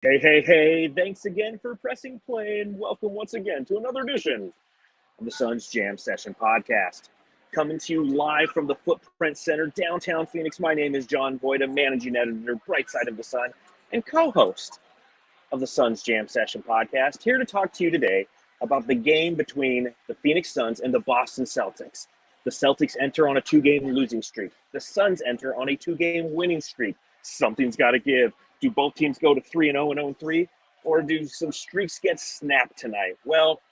Hey, hey, hey, thanks again for pressing play and welcome once again to another edition of the Suns Jam Session podcast. Coming to you live from the Footprint Center, downtown Phoenix. My name is John Boyd, a managing editor, Bright Side of the Sun, and co-host of the Suns Jam Session podcast. Here to talk to you today about the game between the Phoenix Suns and the Boston Celtics. The Celtics enter on a two-game losing streak. The Suns enter on a two-game winning streak. Something's got to give. Do both teams go to 3-0 and 0-3, or do some streaks get snapped tonight? Well,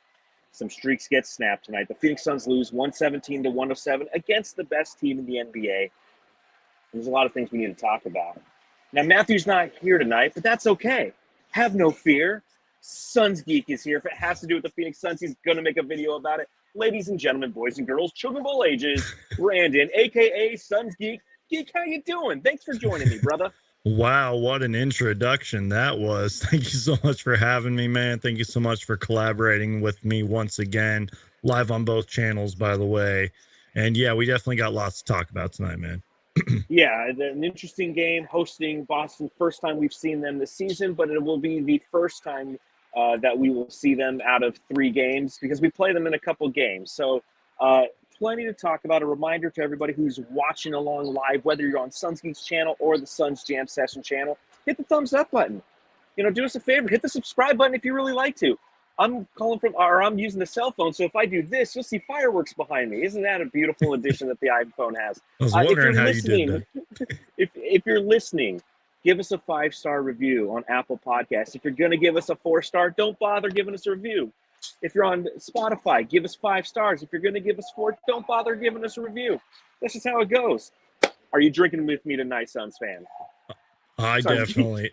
some streaks get snapped tonight. The Phoenix Suns lose 117 to 107 against the best team in the NBA. There's a lot of things we need to talk about. Now, Matthew's not here tonight, but that's okay. Have no fear. Suns Geek is here. If it has to do with the Phoenix Suns, he's going to make a video about it. Ladies and gentlemen, boys and girls, children of all ages, Brandon, a.k.a. Suns Geek. Geek, how you doing? Thanks for joining me, brother. Wow, what an introduction that was. Thank you so much for having me, man. Thank you so much for collaborating with me once again, live on both channels, by the way. And yeah, we definitely got lots to talk about tonight, man. Yeah, an interesting game hosting Boston. First time we've seen them this season, but it will be the first time that we will see them out of 3 games because we play them in a couple games. So plenty to talk about. A reminder to everybody who's watching along live, whether you're on Suns Geeks channel or the Suns Jam Session channel, hit the thumbs up button. You know, do us a favor, hit the subscribe button if you really like to. I'm using the cell phone, so if I do this, you'll see fireworks behind me. Isn't that a beautiful addition that the iPhone has? I was wondering how you did that. If you're listening, give us a 5-star review on Apple Podcasts. If you're going to give us a 4-star, don't bother giving us a review. If you're on Spotify, give us 5 stars. If you're going to give us 4, don't bother giving us a review. That's just how it goes. Are you drinking with me tonight, Suns fan? I definitely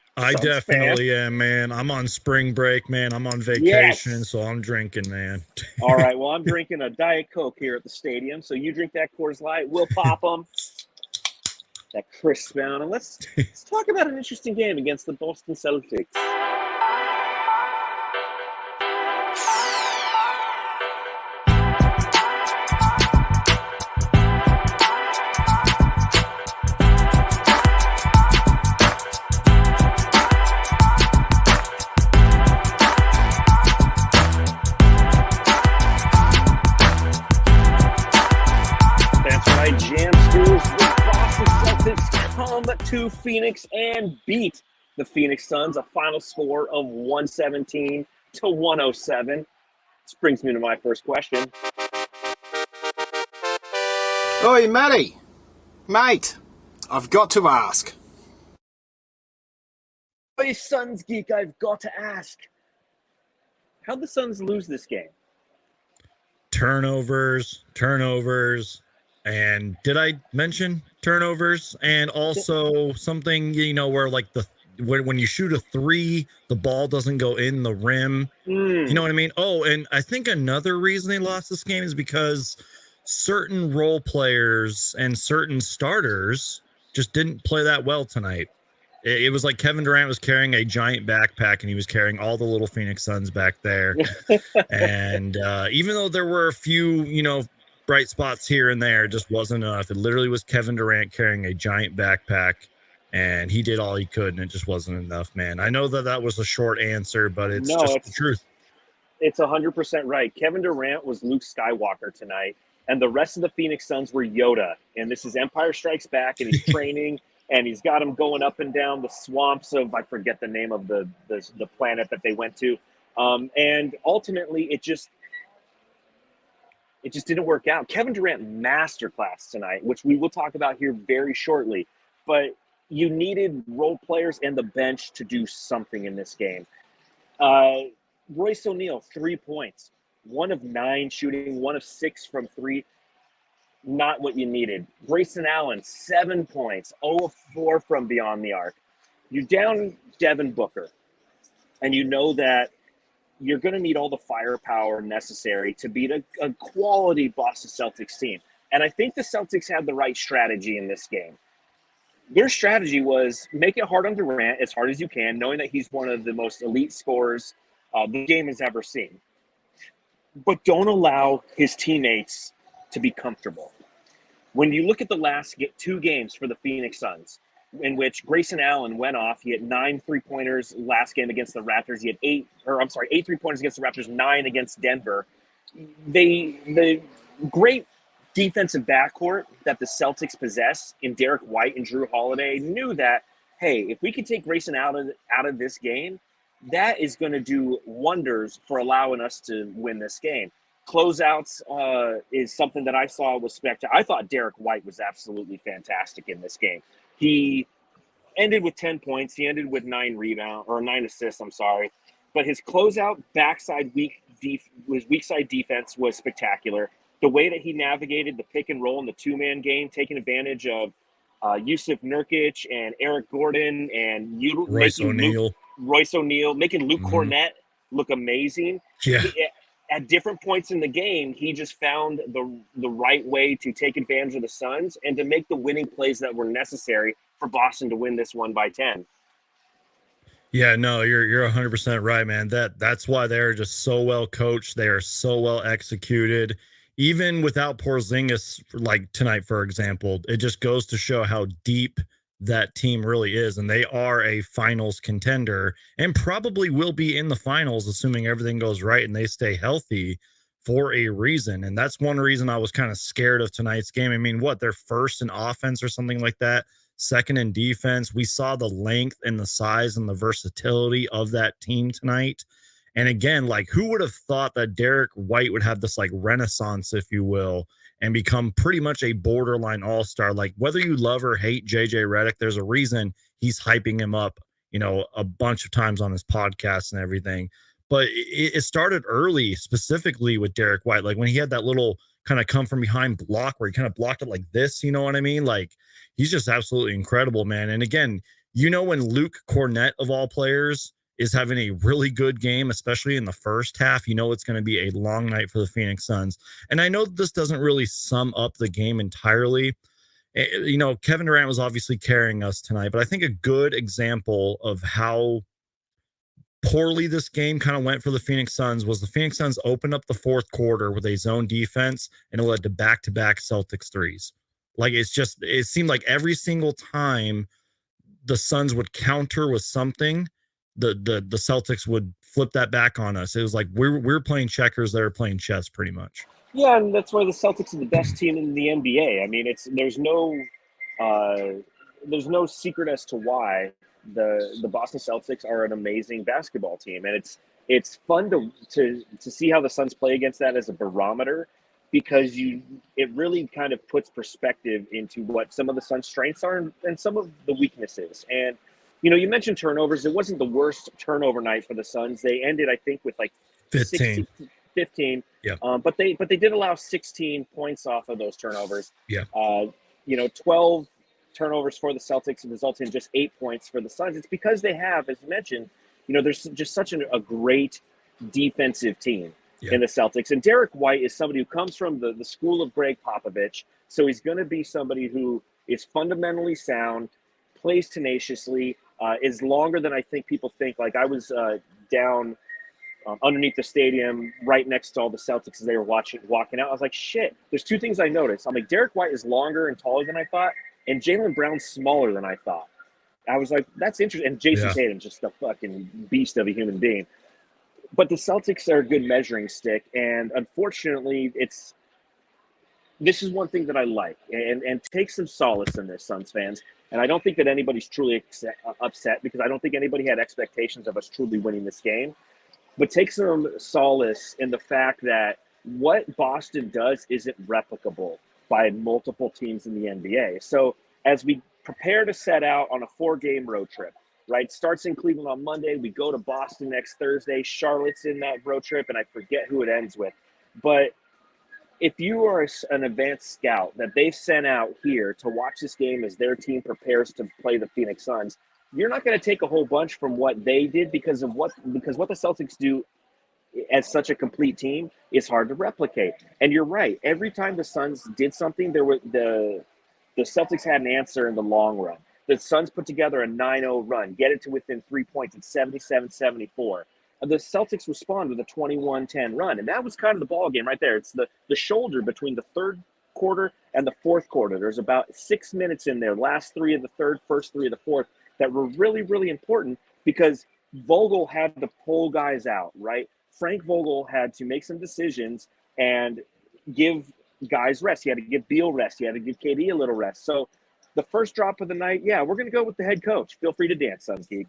am, man. I'm on spring break, man. I'm on vacation, so I'm drinking, man. All right, well, I'm drinking a Diet Coke here at the stadium, so you drink that Coors Light. We'll pop them. That crisp down, and let's talk about an interesting game against the Boston Celtics. To Phoenix and beat the Phoenix Suns, a final score of 117 to 107. This brings me to my first question. Oi, Matty. Mate, I've got to ask. Oi, Suns Geek, I've got to ask. How'd the Suns lose this game? Turnovers. And did I mention turnovers? And also something, you know, where like when you shoot a 3, the ball doesn't go in the rim. You know what I mean? Oh, and I think another reason they lost this game is because certain role players and certain starters just didn't play that well tonight. It was like Kevin Durant was carrying a giant backpack and he was carrying all the little Phoenix Suns back there. And even though there were a few, you know, bright spots here and there, just wasn't enough. It literally was Kevin Durant carrying a giant backpack, and he did all he could, and it just wasn't enough, man. I know that was a short answer, but it's the truth. It's 100% right. Kevin Durant was Luke Skywalker tonight, and the rest of the Phoenix Suns were Yoda. And this is Empire Strikes Back, and he's training, and he's got him going up and down the swamps of, I forget the name of the planet that they went to. And ultimately, it just didn't work out. Kevin Durant masterclass tonight, which we will talk about here very shortly. But you needed role players and the bench to do something in this game. Royce ONeal, 3 points. 1 of 9 shooting, 1 of 6 from 3. Not what you needed. Grayson Allen, 7 points. 0 of 4 from beyond the arc. You down Devin Booker. And you know that you're going to need all the firepower necessary to beat a quality Boston Celtics team. And I think the Celtics had the right strategy in this game. Their strategy was make it hard on Durant, as hard as you can, knowing that he's one of the most elite scorers the game has ever seen. But don't allow his teammates to be comfortable. When you look at the last 2 games for the Phoenix Suns, in which Grayson Allen went off. He had 9 3-pointers last game against the Raptors. He had 8 3-pointers against the Raptors, 9 against Denver. The great defensive backcourt that the Celtics possess in Derek White and Drew Holiday knew that, hey, if we can take Grayson out of this game, that is going to do wonders for allowing us to win this game. Closeouts is something that I saw was spectacular. I thought Derek White was absolutely fantastic in this game. He ended with 10 points. He ended with 9 assists, I'm sorry. But his closeout weak side defense was spectacular. The way that he navigated the pick and roll in the 2-man game, taking advantage of Yusuf Nurkic and Eric Gordon and Royce ONeal, making Luke Cornett look amazing. Yeah. At different points in the game, he just found the right way to take advantage of the Suns and to make the winning plays that were necessary for Boston to win this one by 10. Yeah, no, you're 100% right, man. That's why they're just so well coached. They are so well executed. Even without Porzingis, like tonight, for example, it just goes to show how deep that team really is. And they are a finals contender and probably will be in the finals, assuming everything goes right and they stay healthy for a reason. And that's one reason I was kind of scared of tonight's game. I mean, they're first in offense or something like that, second in defense. We saw the length and the size and the versatility of that team tonight. And again, like, who would have thought that Derek White would have this like renaissance, if you will, and become pretty much a borderline all-star? Like, whether you love or hate JJ Redick, there's a reason he's hyping him up, a bunch of times on his podcast and everything. But it started early, specifically with Derek White. Like when he had that little kind of come from behind block where he kind of blocked it like this, you know what I mean? Like, he's just absolutely incredible, man. And again, when Luke Cornett, of all players, is having a really good game, especially in the first half, it's going to be a long night for the Phoenix Suns. And I know this doesn't really sum up the game entirely. Kevin Durant was obviously carrying us tonight, but I think a good example of how poorly this game kind of went for the Phoenix Suns was the Phoenix Suns opened up the fourth quarter with a zone defense, and it led to back-to-back Celtics threes. Like, it seemed like every single time the Suns would counter with something, the Celtics would flip that back on us. It was like we're playing checkers, they were playing chess pretty much. Yeah, and that's why the Celtics are the best team in the NBA. I mean, there's no secret as to why the Boston Celtics are an amazing basketball team, and it's fun to see how the Suns play against that as a barometer, because it really kind of puts perspective into what some of the Suns' strengths are and some of the weaknesses. And you mentioned turnovers. It wasn't the worst turnover night for the Suns. They ended, I think, with like 15. Yeah. But they did allow 16 points off of those turnovers. Yeah. 12 turnovers for the Celtics resulted in just 8 points for the Suns. It's because they have, as you mentioned, there's just such a great defensive team in the Celtics. And Derek White is somebody who comes from the school of Greg Popovich. So he's going to be somebody who is fundamentally sound, plays tenaciously, is longer than I think people think. Like, I was down underneath the stadium right next to all the Celtics as they were walking out. I was like, shit, there's two things I noticed. I'm like, Derek White is longer and taller than I thought, and Jaylen Brown's smaller than I thought. I was like, that's interesting. And Jason Tatum's just a fucking beast of a human being. But the Celtics are a good measuring stick, and unfortunately, this is one thing that I like, and take some solace in this, Suns fans. And I don't think that anybody's truly upset, because I don't think anybody had expectations of us truly winning this game. But take some solace in the fact that what Boston does isn't replicable by multiple teams in the NBA. So as we prepare to set out on a 4-game road trip, right? Starts in Cleveland on Monday. We go to Boston next Thursday. Charlotte's in that road trip, and I forget who it ends with. But if you are an advanced scout that they've sent out here to watch this game as their team prepares to play the Phoenix Suns, you're not going to take a whole bunch from what they did, because what the Celtics do as such a complete team is hard to replicate. And you're right. Every time the Suns did something, the Celtics had an answer in the long run. The Suns put together a 9-0 run, get it to within 3 points at 77-74. The Celtics respond with a 21-10 run, and that was kind of the ball game right there. It's the shoulder between the third quarter and the fourth quarter. There's about 6 minutes in there, last three of the third, first three of the fourth, that were really, really important because Vogel had to pull guys out, right? Frank Vogel had to make some decisions and give guys rest. He had to give Beal rest. He had to give KD a little rest. So the first drop of the night, yeah, we're going to go with the head coach. Feel free to dance, Suns Geek.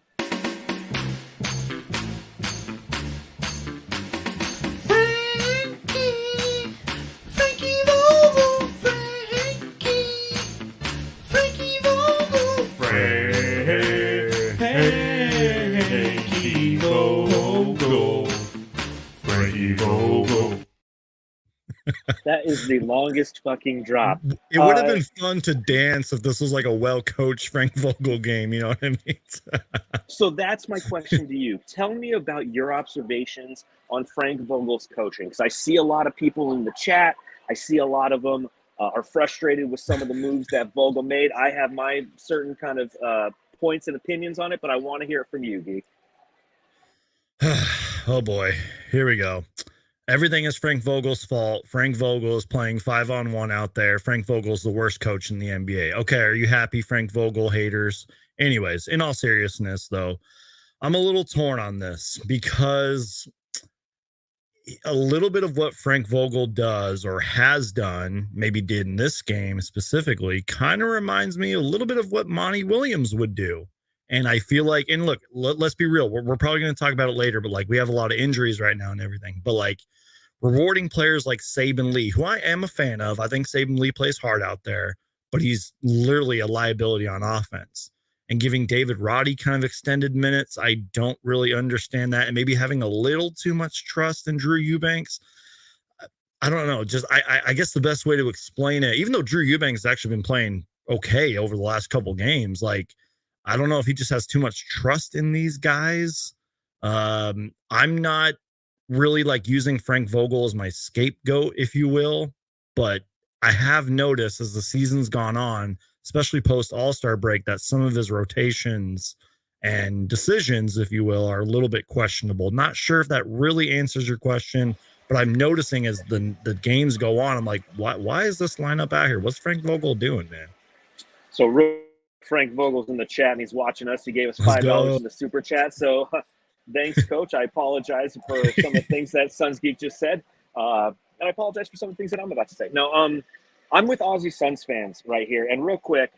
That is the longest fucking drop. It would have been fun to dance if this was like a well-coached Frank Vogel game. You know what I mean? So that's my question to you. Tell me about your observations on Frank Vogel's coaching, because I see a lot of people in the chat. I see a lot of them are frustrated with some of the moves that Vogel made. I have my certain kind of points and opinions on it, but I want to hear it from you, Geek. Oh boy, here we go. Everything is Frank Vogel's fault. Frank Vogel is playing 5-on-1 out there. Frank Vogel's the worst coach in the NBA. Okay, are you happy, Frank Vogel haters? Anyways, in all seriousness, though, I'm a little torn on this because a little bit of what Frank Vogel does or has done, maybe did in this game specifically, kind of reminds me a little bit of what Monty Williams would do. And I feel like, and look, let's be real. We're probably going to talk about it later, but like we have a lot of injuries right now and everything. But like rewarding players like Sabin Lee, who I am a fan of. I think Sabin Lee plays hard out there, but he's literally a liability on offense. And giving David Rody kind of extended minutes, I don't really understand that. And maybe having a little too much trust in Drew Eubanks. I don't know. Just I guess the best way to explain it, even though Drew Eubanks has actually been playing okay over the last couple games, like I don't know if he just has too much trust in these guys. I'm not really like using Frank Vogel as my scapegoat, if you will, but I have noticed as the season's gone on, especially post All-Star break, that some of his rotations and decisions, if you will, are a little bit questionable. Not sure if that really answers your question, but I'm noticing as the games go on, I'm like, why is this lineup out here? What's Frank Vogel doing, man? So Frank Vogel's in the chat and he's watching us. He gave us $5 in the super chat. So thanks, Coach. I apologize for some of the things that Suns Geek just said. And I apologize for some of the things that I'm about to say. No, I'm with Aussie Suns fans right here. And real quick,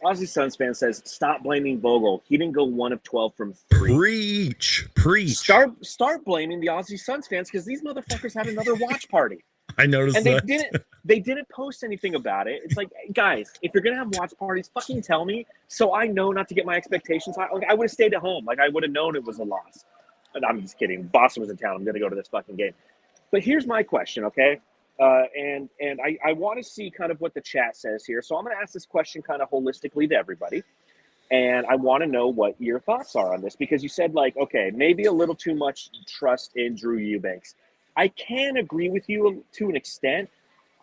Aussie Suns fan says, stop blaming Vogel. He didn't go 1 of 12 from 3. Preach. Start blaming the Aussie Suns fans because these motherfuckers had another watch party. I noticed and that. They didn't post anything about it. It's like, guys, if you're gonna have watch parties, fucking tell me so I know not to get my expectations high. Like I would have stayed at home. Like I would have known it was a loss. And I'm just kidding. Boston was in town. I'm gonna go to this fucking game. But here's my question, okay? And I want to see kind of what the chat says here. So I'm gonna ask this question kind of holistically to everybody. And I want to know what your thoughts are on this because you said like, okay, maybe a little too much trust in Drew Eubanks. I can agree with you to an extent,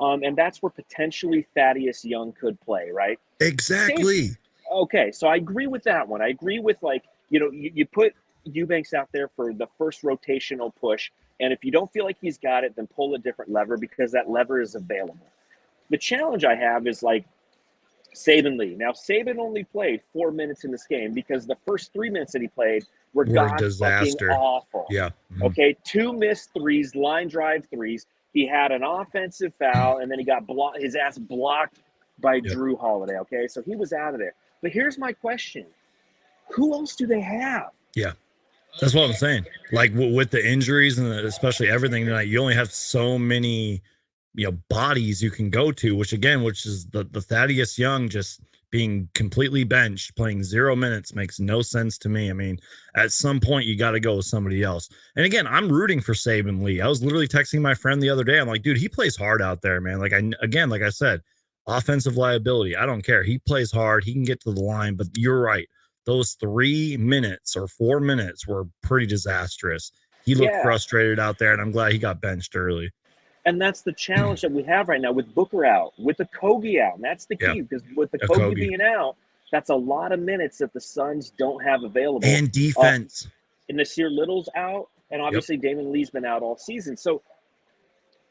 and that's where potentially Thaddeus Young could play, right? Exactly. Okay, so I agree with that one. I agree with, like, you know, you put Eubanks out there for the first rotational push, and if you don't feel like he's got it, then pull a different lever because that lever is available. The challenge I have is, like, Sabin Lee. Now, Sabin only played 4 minutes in this game because the first 3 minutes that he played were god fucking awful. Yeah. Mm-hmm. Okay, 2 missed threes, line drive threes. He had an offensive foul, and then he got his ass blocked by Drew Holiday. Okay, so he was out of there. But here's my question: who else do they have? Yeah, that's what I'm saying. Like with the injuries and especially everything tonight, you only have so many, bodies you can go to. Which is the Thaddeus Young just being completely benched, playing 0 minutes makes no sense to me. I mean, at some point you got to go with somebody else. And again, I'm rooting for Sabin Lee. I was literally texting my friend the other day. I'm like, dude, he plays hard out there, man. Like I said, offensive liability. I don't care. He plays hard. He can get to the line, but you're right. Those 3 minutes or 4 minutes were pretty disastrous. He looked frustrated out there, and I'm glad he got benched early. And that's the challenge that we have right now with Booker out, with the Kogi out. And that's the key because with the Kogi being out, that's a lot of minutes that the Suns don't have available. And defense. And Nasir Little's out, and obviously Damon Lee's been out all season. So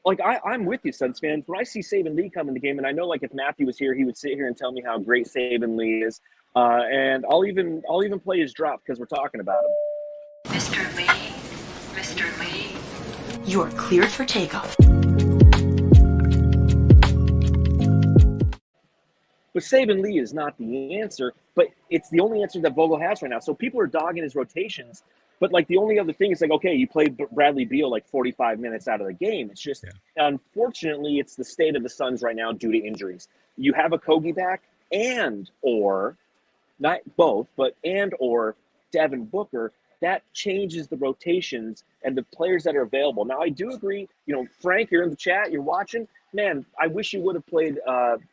like I'm with you, Suns fans. When I see Sabin Lee come in the game, and I know like if Matthew was here, he would sit here and tell me how great Sabin Lee is, and I'll even play his drop because we're talking about him. Mr. Lee, Mr. Lee, you are cleared for takeoff. But Sabin Lee is not the answer, but it's the only answer that Vogel has right now. So people are dogging his rotations. But, like, the only other thing is, like, okay, you played Bradley Beal, like, 45 minutes out of the game. It's just, unfortunately, it's the state of the Suns right now due to injuries. You have a Kogi back or not both, but or Devin Booker. That changes the rotations and the players that are available. Now, I do agree, Frank, you're in the chat, you're watching. Man, I wish you would have played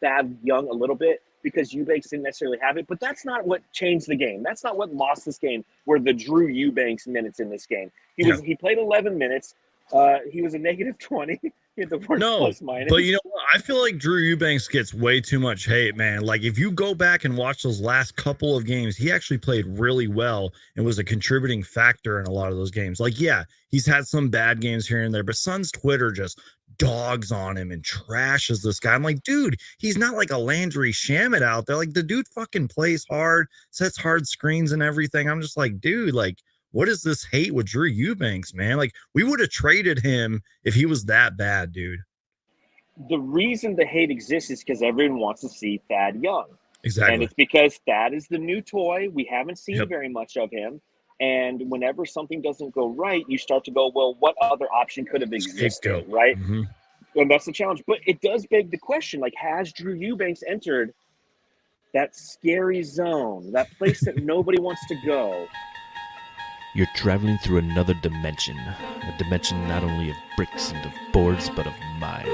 Thad Young a little bit, because Eubanks didn't necessarily have it, but that's not what changed the game. That's not what lost this game, were the Drew Eubanks minutes in this game. He played 11 minutes. He was a negative 20. He had the worst plus minus. But you know what? I feel like Drew Eubanks gets way too much hate, man. Like, if you go back and watch those last couple of games, he actually played really well and was a contributing factor in a lot of those games. Like, yeah, he's had some bad games here and there, but Suns Twitter just dogs on him and trashes this guy. I'm like, dude, he's not like a Landry Shamut out there. Like, the dude fucking plays hard, sets hard screens and everything. I'm just like, dude, like, what is this hate with Drew Eubanks, man? Like, we would have traded him if he was that bad, dude. The reason the hate exists is because everyone wants to see Thad Young. Exactly. And it's because Thad is the new toy. We haven't seen very much of him. And whenever something doesn't go right, you start to go, well, what other option could have existed, right? Mm-hmm. And that's the challenge. But it does beg the question, like, has Drew Eubanks entered that scary zone, that place that nobody wants to go? You're traveling through another dimension, a dimension not only of bricks and of boards, but of mind.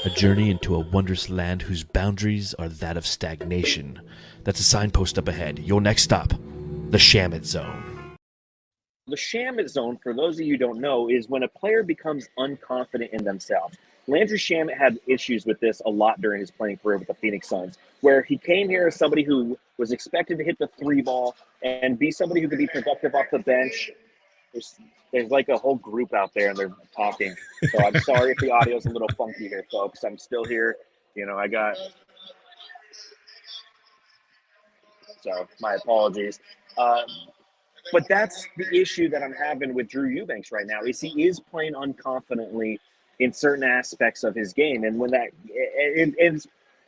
A journey into a wondrous land whose boundaries are that of stagnation. That's a signpost up ahead. Your next stop, the Shamut Zone. The Shamut Zone, for those of you who don't know, is when a player becomes unconfident in themselves. Landry Shamut had issues with this a lot during his playing career with the Phoenix Suns, where he came here as somebody who was expected to hit the three ball and be somebody who could be productive off the bench. There's like a whole group out there and they're talking. So I'm sorry if the audio's a little funky here, folks. I'm still here. So my apologies. But that's the issue that I'm having with Drew Eubanks right now, is he is playing unconfidently in certain aspects of his game. And when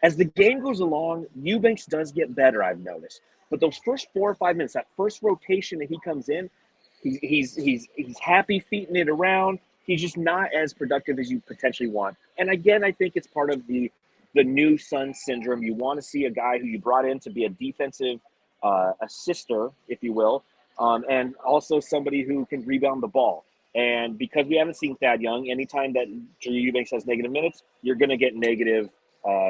as the game goes along, Eubanks does get better, I've noticed. But those first 4 or 5 minutes, that first rotation that he comes in, he's happy feeting it around. He's just not as productive as you potentially want. And again, I think it's part of the new Suns syndrome. You want to see a guy who you brought in to be a defensive assister, if you will, and also somebody who can rebound the ball. And because we haven't seen Thad Young, anytime that Drew Eubanks has negative minutes, you're going to get negative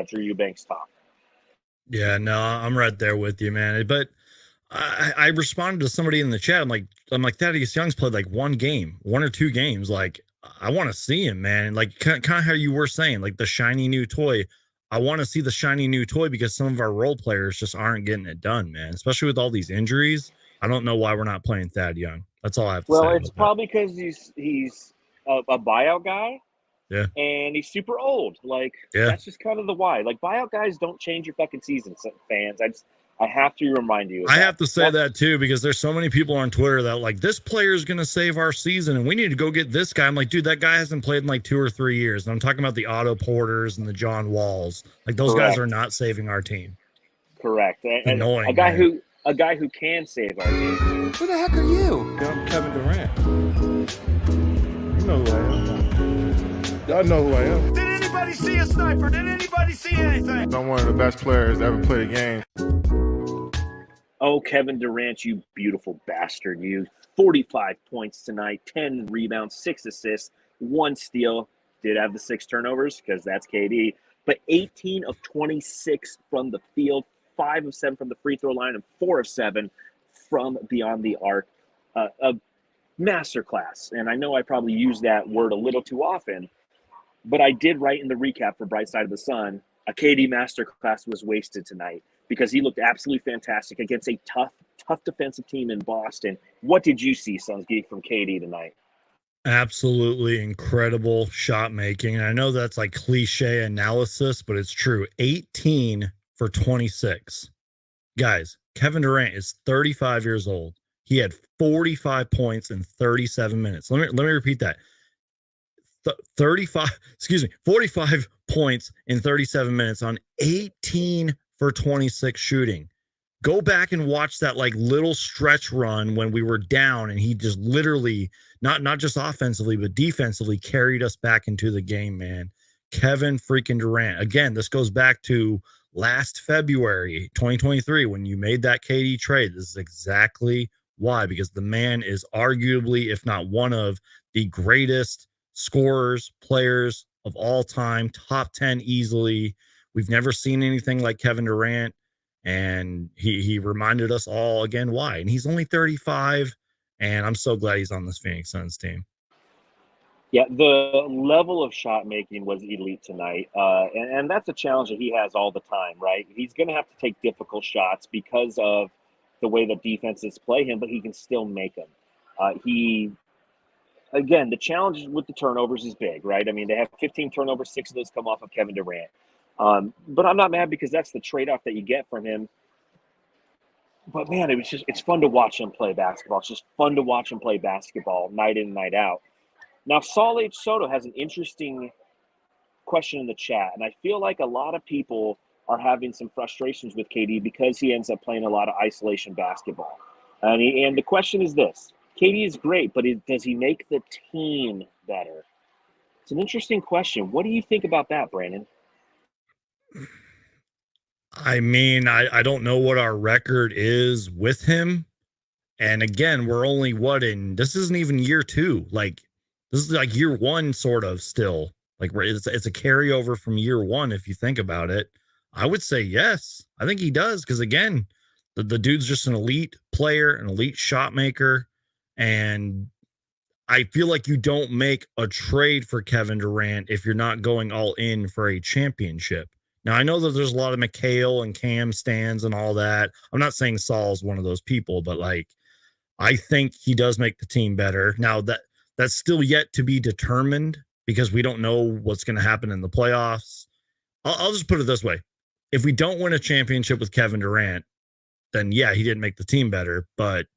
Drew Eubanks talk. Yeah, no, I'm right there with you, man. But I responded to somebody in the chat. I'm like, Thaddeus Young's played like one or two games. Like, I want to see him, man. Like, kind of how you were saying, like the shiny new toy. I want to see the shiny new toy because some of our role players just aren't getting it done, man. Especially with all these injuries. I don't know why we're not playing Thad Young. That's all I have to say. Well, it's probably because he's a buyout guy. Yeah. And he's super old. Like, that's just kind of the why. Like, buyout guys don't change your fucking season, fans. I have to remind you. I have to say that too, because there's so many people on Twitter that like, this player is going to save our season and we need to go get this guy. I'm like, dude, that guy hasn't played in like 2 or 3 years. And I'm talking about the Otto Porters and the John Walls. Like, those guys are not saving our team. Correct. And annoying, a guy who can save our team. Who the heck are you? I'm Kevin Durant. You know who I am. Y'all know who I am. Did anybody see a sniper? Did anybody see anything? I'm one of the best players to ever play the game. Oh, Kevin Durant, you beautiful bastard. You 45 points tonight, 10 rebounds, 6 assists, 1 steal. Did have the 6 turnovers because that's KD. But 18 of 26 from the field, 5 of 7 from the free throw line, and 4 of 7 from beyond the arc. A masterclass. And I know I probably use that word a little too often, but I did write in the recap for Bright Side of the Sun, a KD masterclass was wasted tonight because he looked absolutely fantastic against a tough defensive team in Boston. What did you see, Suns Geek, from KD tonight? Absolutely incredible shot making. And I know that's like cliche analysis, but it's true. 18 for 26. Guys, Kevin Durant is 35 years old. He had 45 points in 37 minutes. Let me repeat that. 45 points in 37 minutes on 18 for 26 shooting. Go back and watch that like little stretch run when we were down and he just literally not just offensively but defensively carried us back into the game, man. Kevin freaking Durant. Again, this goes back to last February 2023 when you made that KD trade. This is exactly why, because the man is arguably, if not one of the greatest scorers, players of all time, top 10 easily. We've never seen anything like Kevin Durant. And he reminded us all again why. And he's only 35, and I'm so glad he's on this Phoenix Suns team. Yeah, the level of shot making was elite tonight, and that's a challenge that he has all the time, right? He's going to have to take difficult shots because of the way the defenses play him, but he can still make them. Again, the challenge with the turnovers is big, right? I mean, they have 15 turnovers, 6 of those come off of Kevin Durant. But I'm not mad because that's the trade-off that you get from him. But man, it's fun to watch him play basketball. It's just fun to watch him play basketball night in, night out. Now, Saul H. Soto has an interesting question in the chat, and I feel like a lot of people are having some frustrations with KD because he ends up playing a lot of isolation basketball. And the question is this: KD is great, but does he make the team better? It's an interesting question. What do you think about that, Brandon? I mean, I don't know what our record is with him. And again, we're only this isn't even year 2. Like, this is like year 1 sort of still. Like, it's a carryover from year 1 if you think about it. I would say yes. I think he does because, again, the dude's just an elite player, an elite shot maker. And I feel like you don't make a trade for Kevin Durant if you're not going all in for a championship. Now, I know that there's a lot of McHale and Cam stands and all that. I'm not saying Saul's one of those people, but like, I think he does make the team better. Now, that's still yet to be determined because we don't know what's going to happen in the playoffs. I'll just put it this way. If we don't win a championship with Kevin Durant, then yeah, he didn't make the team better. But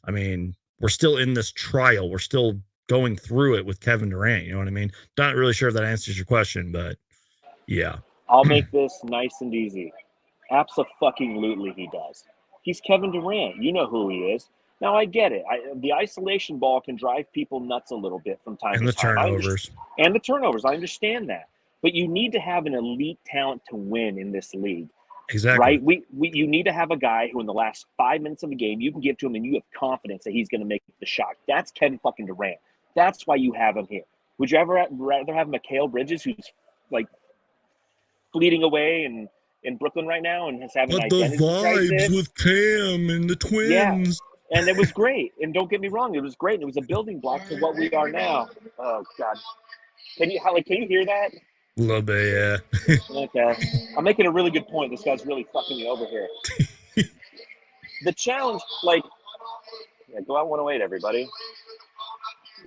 I mean, we're still in this trial. We're still going through it with Kevin Durant. You know what I mean? Not really sure if that answers your question, but yeah. I'll make this nice and easy. Abso-fucking-lutely he does. He's Kevin Durant. You know who he is. Now, I get it. The isolation ball can drive people nuts a little bit from time to time. And the turnovers. I understand that. But you need to have an elite talent to win in this league. Exactly. Right? You need to have a guy who in the last 5 minutes of the game, you can give to him and you have confidence that he's going to make the shot. That's Kevin fucking Durant. That's why you have him here. Would you ever rather have Mikal Bridges, who's like fleeting away in Brooklyn right now and has having an identity crisis? But the vibes with Cam and the twins. Yeah, and it was great. And don't get me wrong, it was great. And it was a building block to what we are now. Oh God, can you hear that? A little bit, yeah. Okay, I'm making a really good point. This guy's really fucking me over here. The challenge, go out 108, everybody.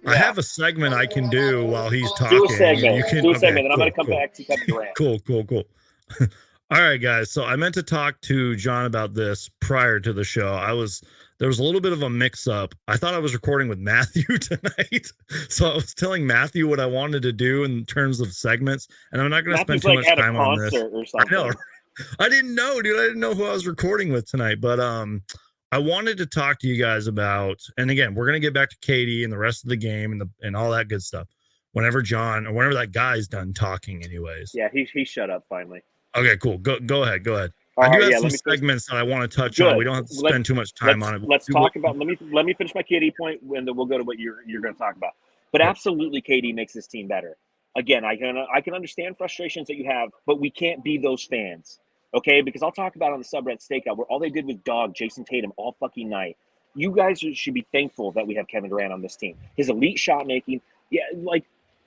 I have a segment I can do while he's talking. Do a segment. And I'm going to come back to Kevin Durant. Cool. All right, guys. So I meant to talk to John about this prior to the show. There was a little bit of a mix-up. I thought I was recording with Matthew tonight. So I was telling Matthew what I wanted to do in terms of segments. And I'm not going to spend too much time on this. Or something. I know. I didn't know, dude. I didn't know who I was recording with tonight. But I wanted to talk to you guys about, and again, we're going to get back to KD and the rest of the game and all that good stuff whenever whenever that guy's done talking anyways. Yeah, he shut up finally. Okay, cool. Go ahead. I do have some segments that I want to touch on. We don't have to spend too much time on it. Let's talk about, let me finish my KD point and then we'll go to what you're going to talk about. But absolutely KD makes this team better. Again, I can understand frustrations that you have, but we can't be those fans. Okay, because I'll talk about on the Subreddit Stakeout where all they did was dog Jason Tatum all fucking night. You guys should be thankful that we have Kevin Durant on this team. His elite shot making. Yeah,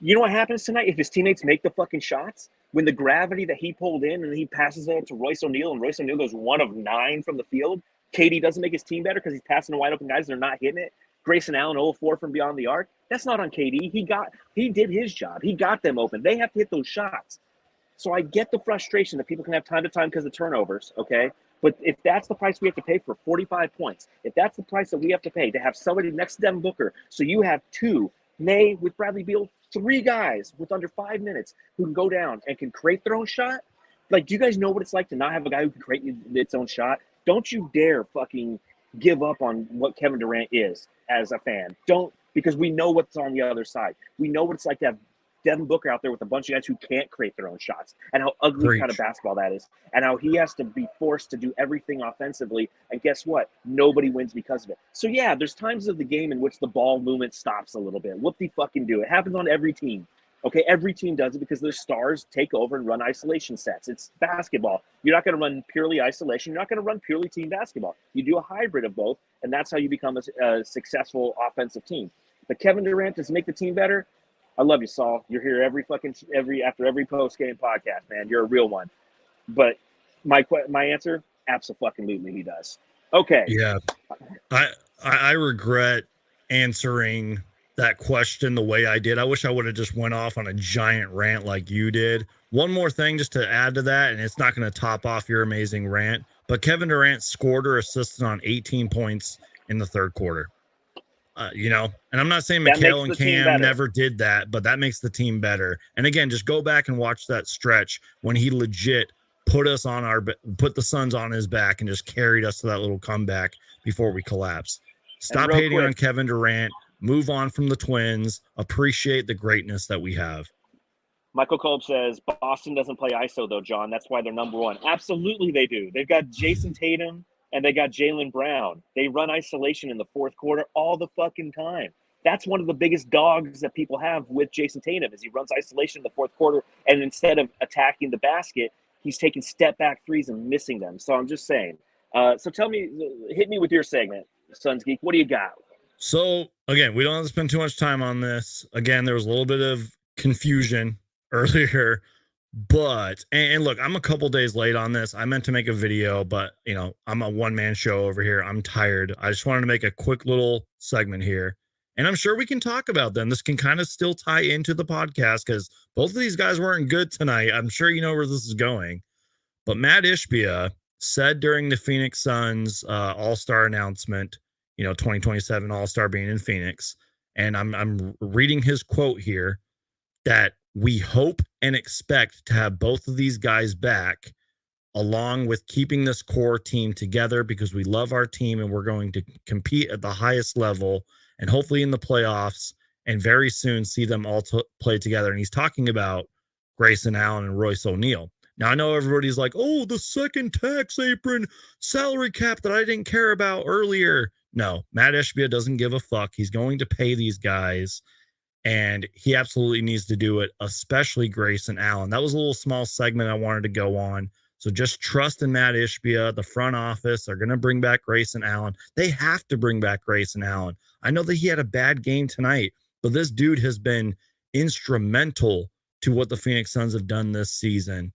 you know what happens tonight if his teammates make the fucking shots? When the gravity that he pulled in and he passes it to Royce ONeal and Royce ONeal goes 1 of 9 from the field, KD doesn't make his team better because he's passing to wide open guys and they're not hitting it. Grayson Allen 0-4 from beyond the arc. That's not on KD. He did his job. He got them open. They have to hit those shots. So I get the frustration that people can have time to time because of turnovers, okay? But if that's the price we have to pay for 45 points, if that's the price that we have to pay to have somebody next to Devin Booker, so you have two, May with Bradley Beal, 3 guys with under 5 minutes who can go down and can create their own shot. Like, do you guys know what it's like to not have a guy who can create its own shot? Don't you dare fucking give up on what Kevin Durant is as a fan. Don't, because we know what's on the other side. We know what it's like to have Devin Booker out there with a bunch of guys who can't create their own shots, and how ugly kind of basketball that is, and how he has to be forced to do everything offensively. And guess what? Nobody wins because of it. So yeah, there's times of the game in which the ball movement stops a little bit. Whoop-de-fucking-do. It happens on every team. Okay, every team does it because their stars take over and run isolation sets. It's basketball. You're not going to run purely isolation. You're not going to run purely team basketball. You do a hybrid of both, and that's how you become a successful offensive team. But Kevin Durant, does make the team better? I love you, Saul. You're here after every post-game podcast, man. You're a real one. But my answer, absolutely he does. Okay. Yeah. I regret answering that question the way I did. I wish I would have just went off on a giant rant like you did. One more thing just to add to that, and it's not going to top off your amazing rant, but Kevin Durant scored or assisted on 18 points in the third quarter. And I'm not saying Mikal and Cam never did that, but that makes the team better. And again, just go back and watch that stretch when he legit put the Suns on his back and just carried us to that little comeback before we collapsed. Stop hating on Kevin Durant. Move on from the Twins. Appreciate the greatness that we have. Michael Kolb says, Boston doesn't play ISO, though, John. That's why they're number one. Absolutely they do. They've got Jason Tatum and they got Jaylen Brown. They run isolation in the fourth quarter all the fucking time. That's one of the biggest dogs that people have with Jason Tatum is he runs isolation in the fourth quarter, and instead of attacking the basket, he's taking step-back threes and missing them. So I'm just saying. So tell me, hit me with your segment, Suns Geek. What do you got? So, again, we don't have to spend too much time on this. Again, there was a little bit of confusion earlier, but, and look, I'm a couple days late on this. I meant to make a video, but, I'm a one-man show over here. I'm tired. I just wanted to make a quick little segment here, and I'm sure we can talk about them. This can kind of still tie into the podcast because both of these guys weren't good tonight. I'm sure you know where this is going, but Matt Ishbia said during the Phoenix Suns All-Star announcement, 2027 All-Star being in Phoenix. And I'm reading his quote here that we hope and expect to have both of these guys back along with keeping this core team together because we love our team and we're going to compete at the highest level and hopefully in the playoffs and very soon see them all play together. And he's talking about Grayson Allen and Royce ONeal. Now, I know everybody's like, oh, the second tax apron salary cap that I didn't care about earlier. No, Matt Ishbia doesn't give a fuck. He's going to pay these guys, and he absolutely needs to do it, especially Grayson Allen. That was a little small segment I wanted to go on. So just trust in Matt Ishbia. The front office are going to bring back Grayson Allen. They have to bring back Grayson Allen. I know that he had a bad game tonight, but this dude has been instrumental to what the Phoenix Suns have done this season.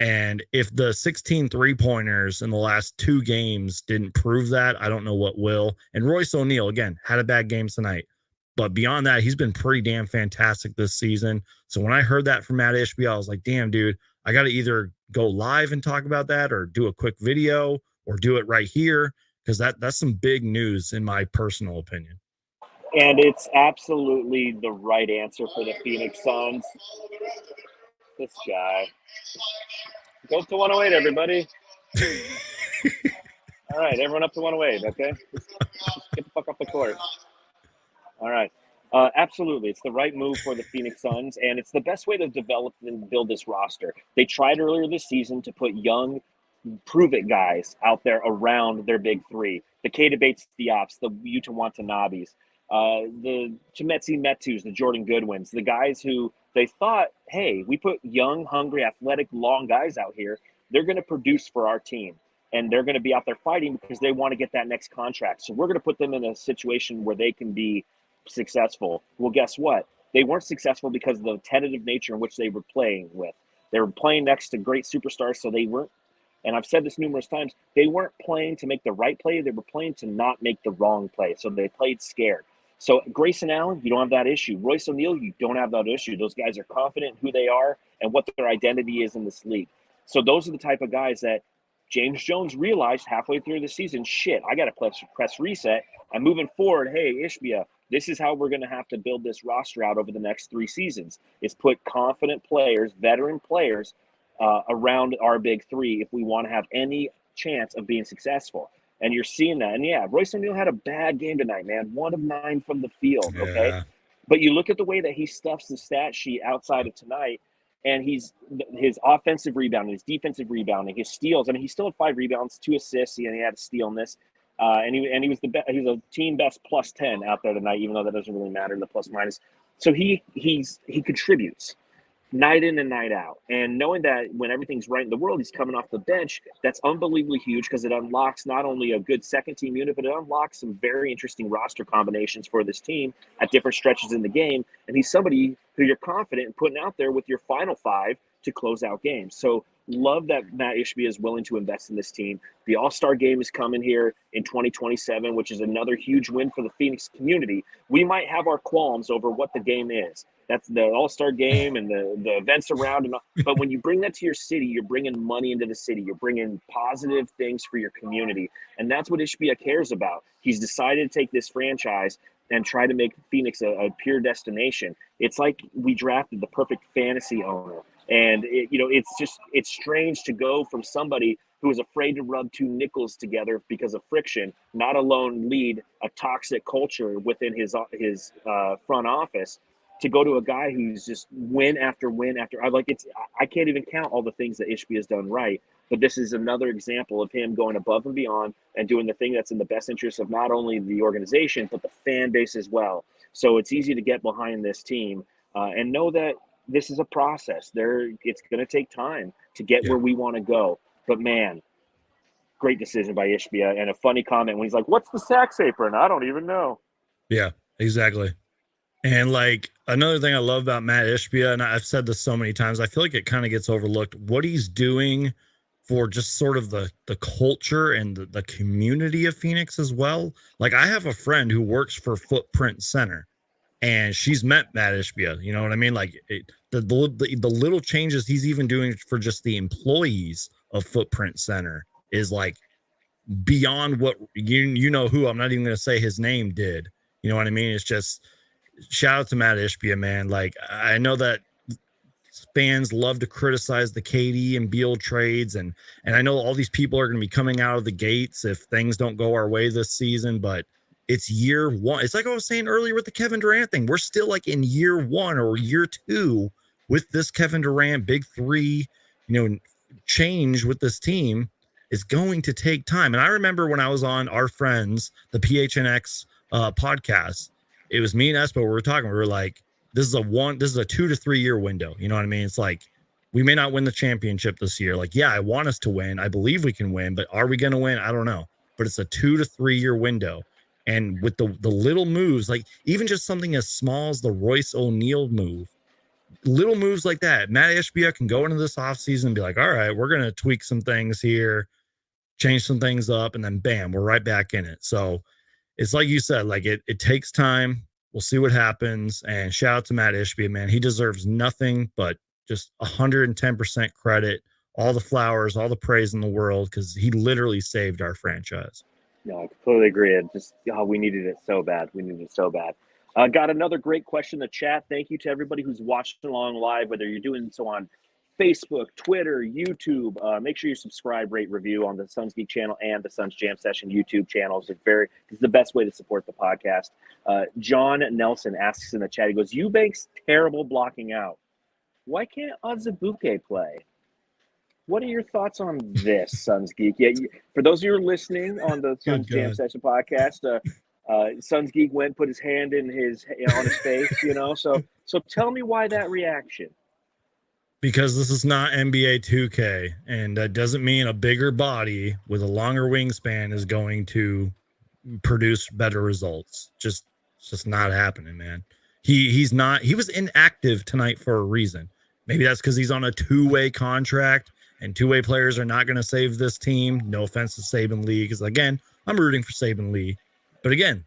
And if the 16 3-pointers in the last 2 games didn't prove that, I don't know what will. And Royce ONeal, again, had a bad game tonight. But beyond that, he's been pretty damn fantastic this season. So when I heard that from Matt Ishbia, I was like, damn, dude, I got to either go live and talk about that or do a quick video or do it right here because that's some big news in my personal opinion. And it's absolutely the right answer for the Phoenix Suns. This guy. Go up to 108, everybody. All right, everyone up to 108, okay? Just get the fuck off the court. All right. Absolutely. It's the right move for the Phoenix Suns, and it's the best way to develop and build this roster. They tried earlier this season to put young, prove-it guys out there around their big three. The Keita Bates-Diops, the Yuta Watanabes, the Chimezie Metus, the Jordan Goodwins, the guys who they thought, hey, we put young, hungry, athletic, long guys out here. They're going to produce for our team, and they're going to be out there fighting because they want to get that next contract. So we're going to put them in a situation where they can be successful. Well, guess what? They weren't successful because of the tentative nature in which they were playing with. They were playing next to great superstars, so they weren't, and I've said this numerous times, they weren't playing to make the right play. They were playing to not make the wrong play, so they played scared. So Grayson Allen, you don't have that issue. Royce O'Neal, you don't have that issue. Those guys are confident in who they are and what their identity is in this league. So those are the type of guys that James Jones realized halfway through the season, shit, I got to press reset. And moving forward, hey, Ishbia, this is how we're going to have to build this roster out over the next 3 seasons, is put confident players, veteran players, around our big three if we want to have any chance of being successful. And you're seeing that. And yeah, Royce O'Neal had a bad game tonight, man. 1 of 9 from the field, okay? Yeah. But you look at the way that he stuffs the stat sheet outside of tonight, and his offensive rebounding, his defensive rebounding, his steals. I mean, he still had 5 rebounds, 2 assists, and he had a steal in this. And he was he was a team best plus 10 out there tonight, even though that doesn't really matter in the plus minus. So he contributes night in and night out. And knowing that when everything's right in the world, he's coming off the bench, that's unbelievably huge because it unlocks not only a good second team unit, but it unlocks some very interesting roster combinations for this team at different stretches in the game. And he's somebody who you're confident in putting out there with your final 5 to close out games. So love that Matt Ishbia is willing to invest in this team. The All-Star game is coming here in 2027, which is another huge win for the Phoenix community. We might have our qualms over what the game is. That's the All-Star game and the events around. But when you bring that to your city, you're bringing money into the city. You're bringing positive things for your community. And that's what Ishbia cares about. He's decided to take this franchise and try to make Phoenix a pure destination. It's like we drafted the perfect fantasy owner. And, it's strange to go from somebody who is afraid to rub 2 nickels together because of friction, not alone lead a toxic culture within his front office, to go to a guy who's just win after win after. I can't even count all the things that Ishbia has done right, but this is another example of him going above and beyond and doing the thing that's in the best interest of not only the organization, but the fan base as well. So it's easy to get behind this team and know that this is a process. It's going to take time to get where we want to go. But man, great decision by Ishbia. And a funny comment when he's like, "What's the Saks apron? I don't even know." Yeah, exactly. And like another thing I love about Matt Ishbia, and I've said this so many times, I feel like it kind of gets overlooked, what he's doing for just sort of the culture and the community of Phoenix as well. Like I have a friend who works for Footprint Center, and she's met Matt Ishbia. You know what I mean? Like the little changes he's even doing for just the employees of Footprint Center is like beyond what you know who, I'm not even going to say his name, did. You know what I mean? It's just shout out to Matt Ishbia, man. Like I know that fans love to criticize the KD and Beal trades, and I know all these people are going to be coming out of the gates if things don't go our way this season, but it's year 1. It's like I was saying earlier with the Kevin Durant thing. We're still like in year 1 or year 2 with this Kevin Durant big 3, change with this team is going to take time. And I remember when I was on our friends, the PHNX podcast, it was me and Espo, we were talking, we were like, this is a 2 to 3 year window. You know what I mean? It's like, we may not win the championship this year. Like, yeah, I want us to win. I believe we can win, but are we going to win? I don't know. But it's a 2 to 3 year window. And with the little moves, like even just something as small as the Royce O'Neal move, little moves like that, Matt Ishbia can go into this offseason and be like, all right, we're going to tweak some things here, change some things up, and then bam, we're right back in it. So it's like you said, like it takes time. We'll see what happens. And shout out to Matt Ishbia, man. He deserves nothing but just 110% credit, all the flowers, all the praise in the world, because he literally saved our franchise. No, I completely agree. We needed it so bad. Got another great question in the chat. Thank you to everybody who's watching along live, whether you're doing so on Facebook, Twitter, YouTube. Make sure you subscribe, rate, review on the Suns Geek channel and the Suns Jam Session YouTube channels. It's the best way to support the podcast. John Nelson asks in the chat, he goes, Eubanks terrible blocking out. Why can't Azubuike play? What are your thoughts on this, Suns Geek? Yeah, for those of you who are listening on the Suns Jam Session podcast, Suns Geek went put his hand on his face, So tell me why that reaction. Because this is not NBA 2K, and that doesn't mean a bigger body with a longer wingspan is going to produce better results. It's just not happening, man. He was inactive tonight for a reason. Maybe that's because he's on a 2-way contract, and 2-way players are not going to save this team. No offense to Sabin Lee, because again, I'm rooting for Sabin Lee. But again,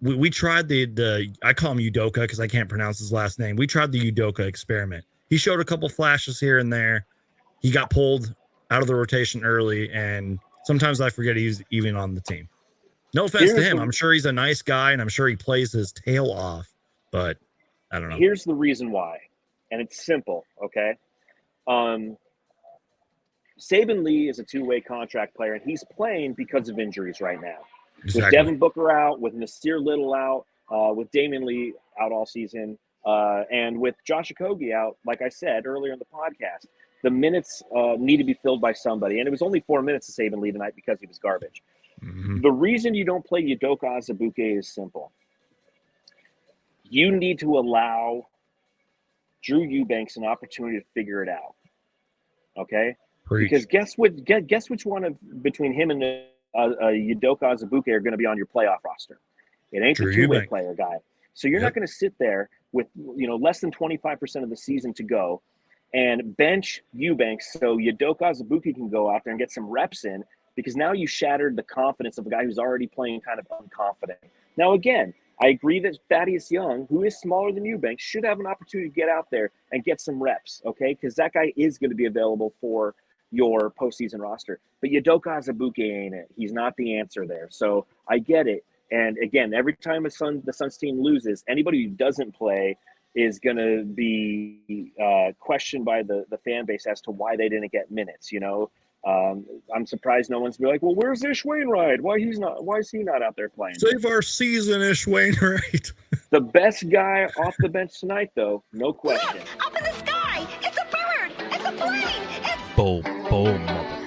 we tried the I call him Udoka because I can't pronounce his last name. We tried the Udoka experiment. He showed a couple flashes here and there. He got pulled out of the rotation early, and sometimes I forget he's even on the team. No offense to him. I'm sure he's a nice guy, and I'm sure he plays his tail off, but I don't know. Here's the reason why, and it's simple, okay? Sabin Lee is a two-way contract player, and he's playing because of injuries right now. Exactly. With Devin Booker out, with Nasir Little out, with Damian Lee out all season, and with Josh Okogie out, like I said earlier in the podcast, the minutes need to be filled by somebody. And it was only 4 minutes to Sabin Lee tonight because he was garbage. Mm-hmm. The reason you don't play Udoka Azubuike is simple. You need to allow Drew Eubanks an opportunity to figure it out. Okay? Preach. Because guess which one between him and Udoka Azubuike are going to be on your playoff roster? It ain't Drew the two-way Eubanks. player guy. So you're not going to sit there with less than 25% of the season to go and bench Eubanks so Udoka Azubuike can go out there and get some reps in, because now you shattered the confidence of a guy who's already playing kind of unconfident. Now, again, I agree that Thaddeus Young, who is smaller than Eubanks, should have an opportunity to get out there and get some reps, okay? Because that guy is going to be available for your postseason roster. But Udoka Azubuike ain't it. He's not the answer there. So I get it. And again, every time the Suns team loses, anybody who doesn't play is going to be questioned by the fan base as to why they didn't get minutes, I'm surprised no one's be like, well, where's Ish Wainwright? Why is he not out there playing? Save our season, Ish Wainwright. The best guy off the bench tonight, though, no question. Up in the sky! It's a bird! It's a plane! It's Bull, motherfucker.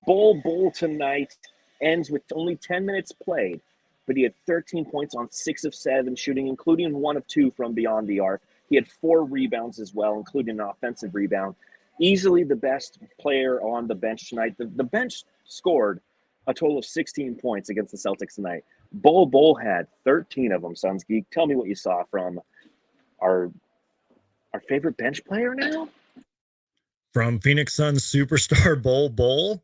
Bull tonight ends with only 10 minutes played, but he had 13 points on 6 of 7 shooting, including 1 of 2 from beyond the arc. He had 4 rebounds as well, including an offensive rebound. Easily the best player on the bench tonight. The bench scored a total of 16 points against the Celtics tonight. Bull had 13 of them, Suns Geek. Tell me what you saw from our favorite bench player now? From Phoenix Suns superstar Bull.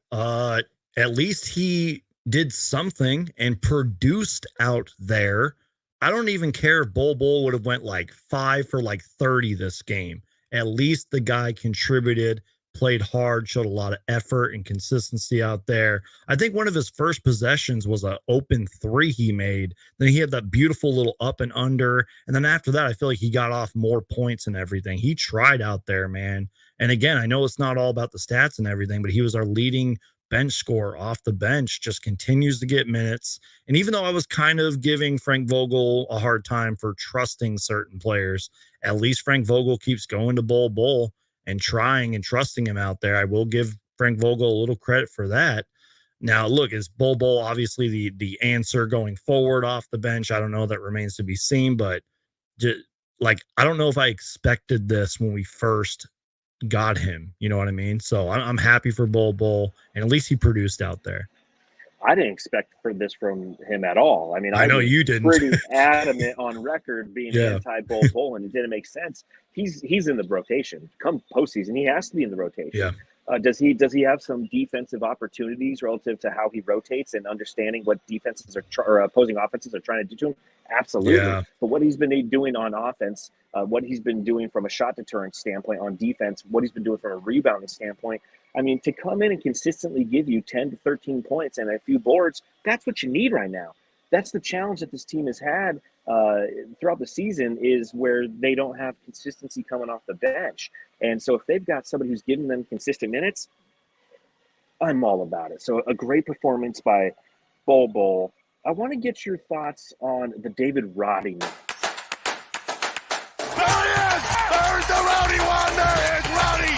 At least he did something and produced out there. I don't even care if Bull would have went like 5 for like 30 this game. At least the guy contributed, played hard, showed a lot of effort and consistency out there. I think one of his first possessions was an open 3 he made. Then he had that beautiful little up and under. And then after that, I feel like he got off more points and everything. He tried out there, man. And again, I know it's not all about the stats and everything, but he was our leading bench scorer off the bench, just continues to get minutes. And even though I was kind of giving Frank Vogel a hard time for trusting certain players, at least Frank Vogel keeps going to Bull and trying and trusting him out there. I will give Frank Vogel a little credit for that. Now, look, is Bull obviously the answer going forward off the bench? I don't know. That remains to be seen. But I don't know if I expected this when we first got him. You know what I mean? So I'm happy for Bull, and at least he produced out there. I didn't expect for this from him at all. I mean, I know you didn't. Pretty adamant on record being anti-Bull, and it didn't make sense. He's in the rotation. Come postseason, he has to be in the rotation. Yeah. Does he have some defensive opportunities relative to how he rotates and understanding what defenses or opposing offenses are trying to do to him? Absolutely. Yeah. But what he's been doing on offense, what he's been doing from a shot deterrent standpoint on defense, what he's been doing from a rebounding standpoint, I mean, to come in and consistently give you 10 to 13 points and a few boards, that's what you need right now. That's the challenge that this team has had throughout the season, is where they don't have consistency coming off the bench. And so if they've got somebody who's giving them consistent minutes, I'm all about it. So a great performance by Bull. I want to get your thoughts on the David Roddy minutes. There he is! There's the Rody one! There is Rody!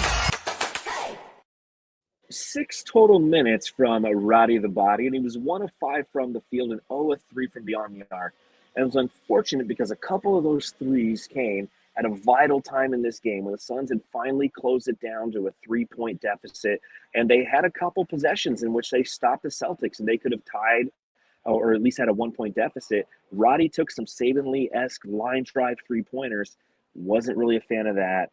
6 total minutes from Roddy the Body, and he was 1 of 5 from the field and 0 of 3 from beyond the arc. And it was unfortunate because a couple of those threes came at a vital time in this game when the Suns had finally closed it down to a 3-point deficit, and they had a couple possessions in which they stopped the Celtics, and they could have tied or at least had a 1-point deficit. Roddy took some Sabin Lee-esque line drive 3-pointers. Wasn't really a fan of that.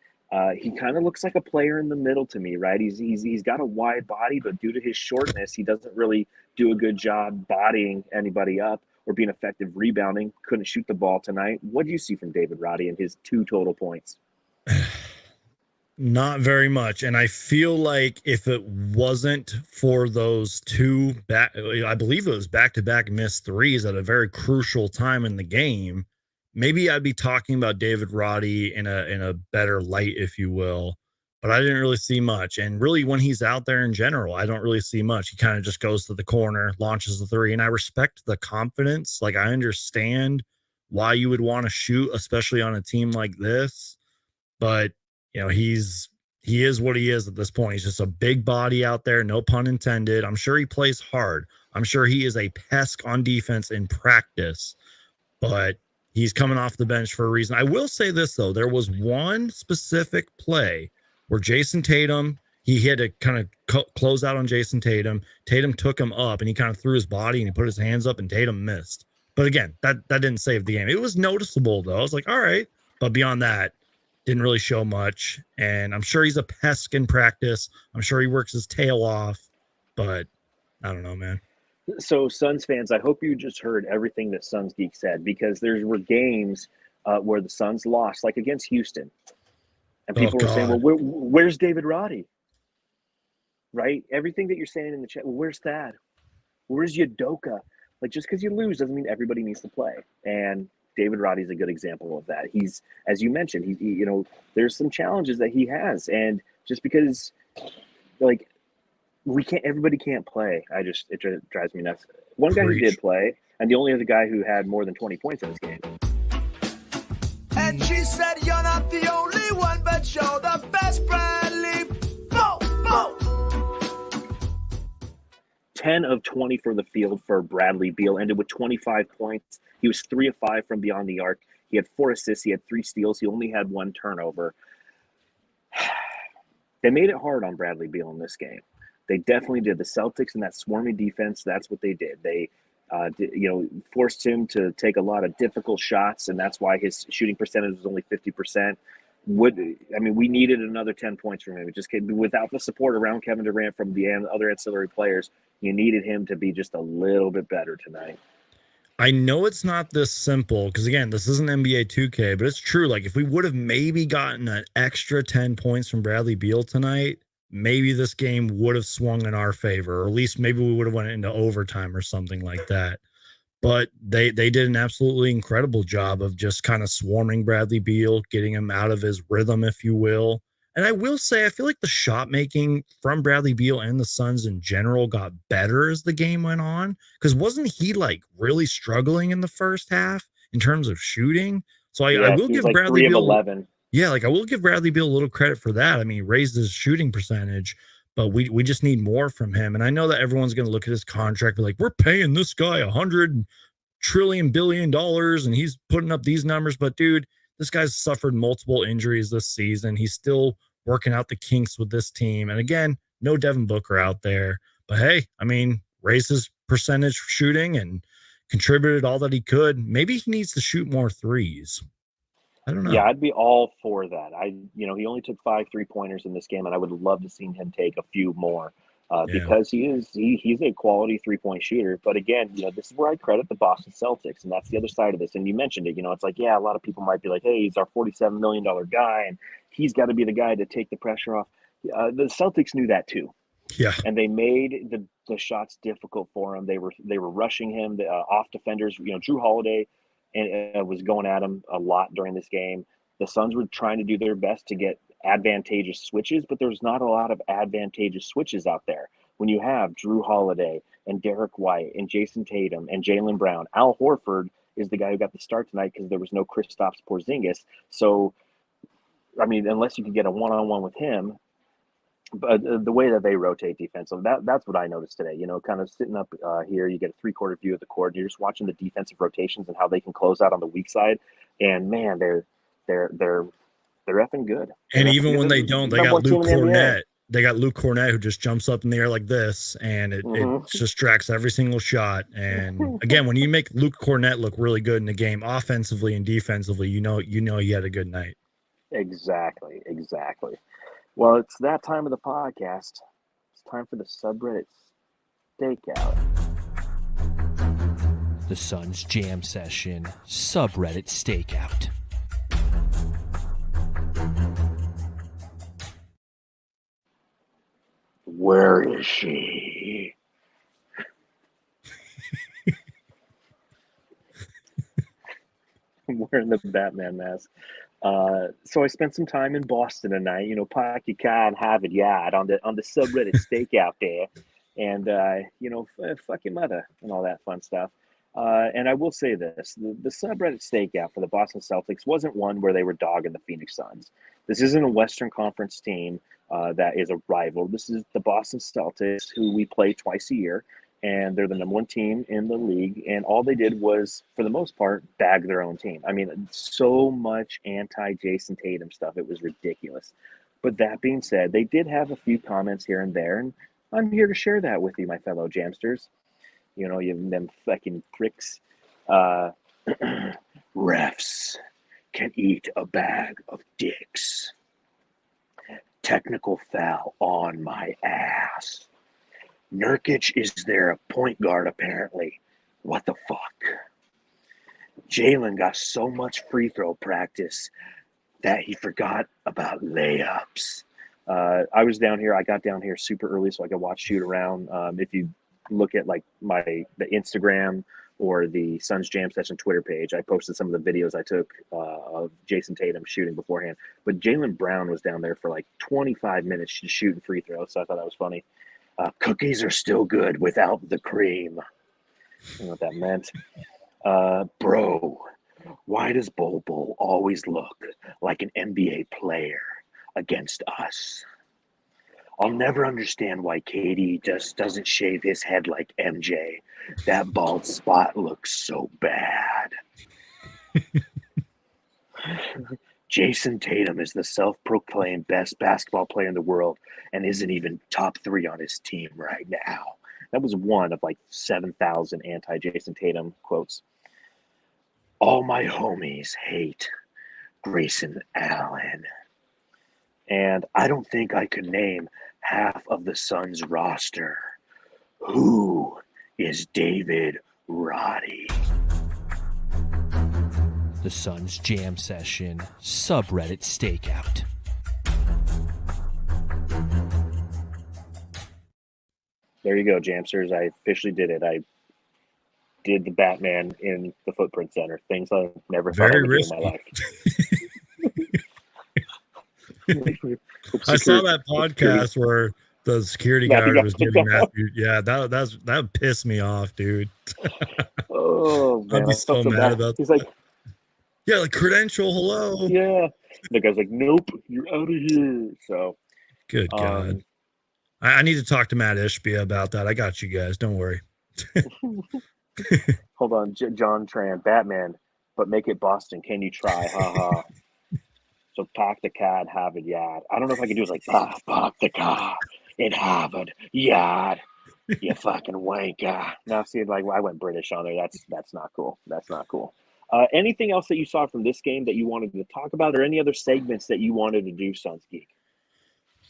He kind of looks like a player in the middle to me, right? He's got a wide body, but due to his shortness, he doesn't really do a good job bodying anybody up or being effective rebounding. Couldn't shoot the ball tonight. What do you see from David Roddy and his 2 total points? Not very much. And I feel like if it wasn't for those 2 back, I believe it was back-to-back missed threes at a very crucial time in the game, maybe I'd be talking about David Roddy in a better light, if you will. But I didn't really see much. And really, when he's out there in general, I don't really see much. He kind of just goes to the corner, launches the 3. And I respect the confidence. Like, I understand why you would want to shoot, especially on a team like this. But he is what he is at this point. He's just a big body out there, no pun intended. I'm sure he plays hard. I'm sure he is a pest on defense in practice, but he's coming off the bench for a reason. I will say this, though. There was one specific play where Jason Tatum, he had to kind of close out on Jason Tatum. Tatum took him up, and he kind of threw his body, and he put his hands up, and Tatum missed. But again, that didn't save the game. It was noticeable, though. I was like, all right. But beyond that, didn't really show much. And I'm sure he's a pest in practice. I'm sure he works his tail off. But I don't know, man. So, Suns fans, I hope you just heard everything that Suns Geek said, because there were games where the Suns lost, like against Houston. And people were saying, well, where's David Roddy? Right? Everything that you're saying in the chat, well, where's Thad? Where's Udoka? Like, just because you lose doesn't mean everybody needs to play. And David Roddy's a good example of that. He's, as you mentioned, he there's some challenges that he has. And just because, like, everybody can't play. It drives me nuts. One guy who did play, and the only other guy who had more than 20 points in this game. And she said, you're not the only one, but you're the best, Bradley. Bo, bo. 10 of 20 for the field for Bradley Beal, ended with 25 points. He was 3 of 5 from beyond the arc. He had 4 assists. He had 3 steals. He only had 1 turnover. They made it hard on Bradley Beal in this game. They definitely did. The Celtics and that swarming defense, that's what they did. They forced him to take a lot of difficult shots, and that's why his shooting percentage was only 50%. We needed another 10 points from him. It just without the support around Kevin Durant from the other ancillary players, you needed him to be just a little bit better tonight. I know it's not this simple because, again, this isn't NBA 2K, but it's true. Like, if we would have maybe gotten an extra 10 points from Bradley Beal tonight, maybe this game would have swung in our favor, or at least maybe we would have went into overtime or something like that. But they did an absolutely incredible job of just kind of swarming Bradley Beal, getting him out of his rhythm, if you will. And I will say, I feel like the shot making from Bradley Beal and the Suns in general got better as the game went on. Because wasn't he like really struggling in the first half in terms of shooting? So I will give Bradley 3 of Beal 11. Yeah, like I will give Bradley Beal a little credit for that. I mean, he raised his shooting percentage, but we just need more from him. And I know that everyone's going to look at his contract and be like, we're paying this guy $100 trillion billion and he's putting up these numbers. But dude, this guy's suffered multiple injuries this season. He's still working out the kinks with this team. And again, no Devin Booker out there. But hey, I mean, raised his percentage shooting and contributed all that he could. Maybe he needs to shoot more threes. I don't know. Yeah, I'd be all for that. He only took 5 3-pointers in this game, and I would love to see him take a few more because he's a quality 3-point shooter. But again, this is where I credit the Boston Celtics, and that's the other side of this. And you mentioned it. It's like, yeah, a lot of people might be like, hey, he's our $47 million guy, and he's got to be the guy to take the pressure off. The Celtics knew that too. Yeah, and they made the shots difficult for him. They were rushing him off defenders. Drew Holiday and was going at him a lot during this game. The Suns were trying to do their best to get advantageous switches, but there's not a lot of advantageous switches out there. When you have Drew Holiday and Derek White and Jason Tatum and Jaylen Brown, Al Horford is the guy who got the start tonight because there was no Kristaps Porzingis. So, I mean, unless you can get a one-on-one with him, but the way that they rotate defensive, that's what I noticed today. Kind of sitting up here, you get a 3/4 view of the court, and you're just watching the defensive rotations and how they can close out on the weak side. And man, they're effing good. And even when they don't, they got Luke Cornett. They got Luke Cornett who just jumps up in the air like this, and it distracts every single shot. And again, when you make Luke Cornett look really good in the game, offensively and defensively, you know he had a good night. Exactly. Well, it's that time of the podcast. It's time for the subreddit stakeout. The Suns Jam Session subreddit stakeout. Where is she? I'm wearing the Batman mask. So I spent some time in Boston tonight. You know, park your car and have it yard on the subreddit stakeout there, and fuck your mother and all that fun stuff. And I will say this: the subreddit stakeout for the Boston Celtics wasn't one where they were dogging the Phoenix Suns. This isn't a Western Conference team that is a rival. This is the Boston Celtics, who we play twice a year, and they're the number one team in the league. And all they did was, for the most part, bag their own team. I mean, so much anti-Jason Tatum stuff. It was ridiculous. But that being said, they did have a few comments here and there, and I'm here to share that with you, my fellow Jamsters. You know, you them fucking pricks. Refs can eat a bag of dicks. Technical foul on my ass. Nurkic is their point guard, apparently. What the fuck? Jalen got so much free throw practice that he forgot about layups. I was down here. I got down here super early so I could watch shoot around. If you look at like the Instagram or the Suns Jam Session Twitter page, I posted some of the videos I took of Jason Tatum shooting beforehand. But Jaylen Brown was down there for like 25 minutes shooting free throws, so I thought that was funny. Cookies are still good without the cream. You know what that meant? Bro, why does Bol Bol always look like an NBA player against us? I'll never understand why KD just doesn't shave his head like MJ. That bald spot looks so bad. Jason Tatum is the self-proclaimed best basketball player in the world and isn't even top 3 on his team right now. That was one of like 7,000 anti-Jason Tatum quotes. All my homies hate Grayson Allen. And I don't think I could name half of the Suns roster. Who is David Roddy? The Suns Jam Session subreddit stakeout. There you go, Jamsters. I officially did it. I did the Batman in the Footprint Center. Things I never thought I would do in my life. I saw that podcast where the security guard was giving Matthew. Yeah, that pissed me off, dude. Oh man, I'd be so mad about that. He's like, yeah, like credential, hello. Yeah. The guy's like, nope, you're out of here. So good God. I need to talk to Matt Ishbia about that. I got you guys. Don't worry. Hold on, John Tran, Batman, but make it Boston. Can you try? Ha ha. So park the car at Harvard Yard. I don't know if I can do it like park the car in Harvard Yard. You fucking wanker. Now see, like I went British on there. That's not cool. That's not cool. Anything else that you saw from this game that you wanted to talk about, or any other segments that you wanted to do, Suns Geek?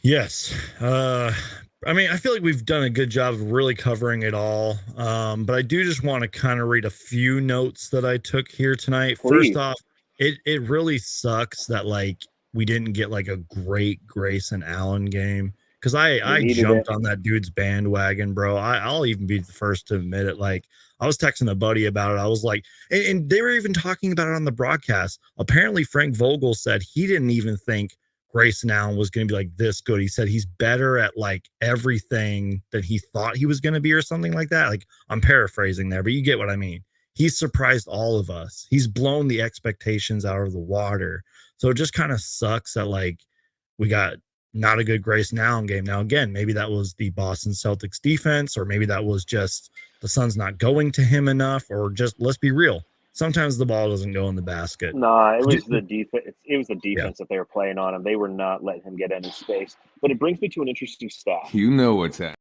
Yes. I mean, I feel like we've done a good job of really covering it all. But I do just want to kind of read a few notes that I took here tonight. Please. First off, it really sucks that like we didn't get like a great Grayson Allen game, because I jumped on that dude's bandwagon, bro. I'll even be the first to admit it. Like I was texting a buddy about it. I was like, and they were even talking about it on the broadcast. Apparently Frank Vogel said he didn't even think Grayson Allen was going to be like this good. He said he's better at like everything that he thought he was going to be, or something like that. Like I'm paraphrasing there, but you get what I mean. He's surprised all of us. He's blown the expectations out of the water. So it just kind of sucks that like we got not a good Grayson Allen game. Now, again, maybe that was the Boston Celtics defense, or maybe that was just the Suns not going to him enough, or just, let's be real, sometimes the ball doesn't go in the basket. Nah, it was the defense. It was the defense that they were playing on him. They were not letting him get any space. But it brings me to an interesting stat. You know what's that?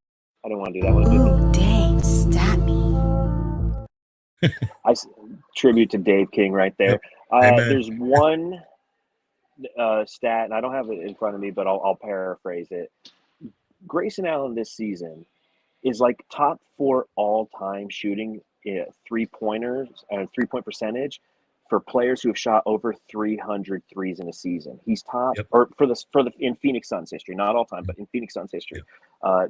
I don't want to do that one. Oh, dang, stat me. I tribute to Dave King right there. There's one stat, and I don't have it in front of me, but I'll paraphrase it. Grayson Allen this season is like top 4 all-time shooting three-pointers and three-point percentage for players who have shot over 300 threes in a season. He's top, or for the in Phoenix Suns history, not all time, but in Phoenix Suns history.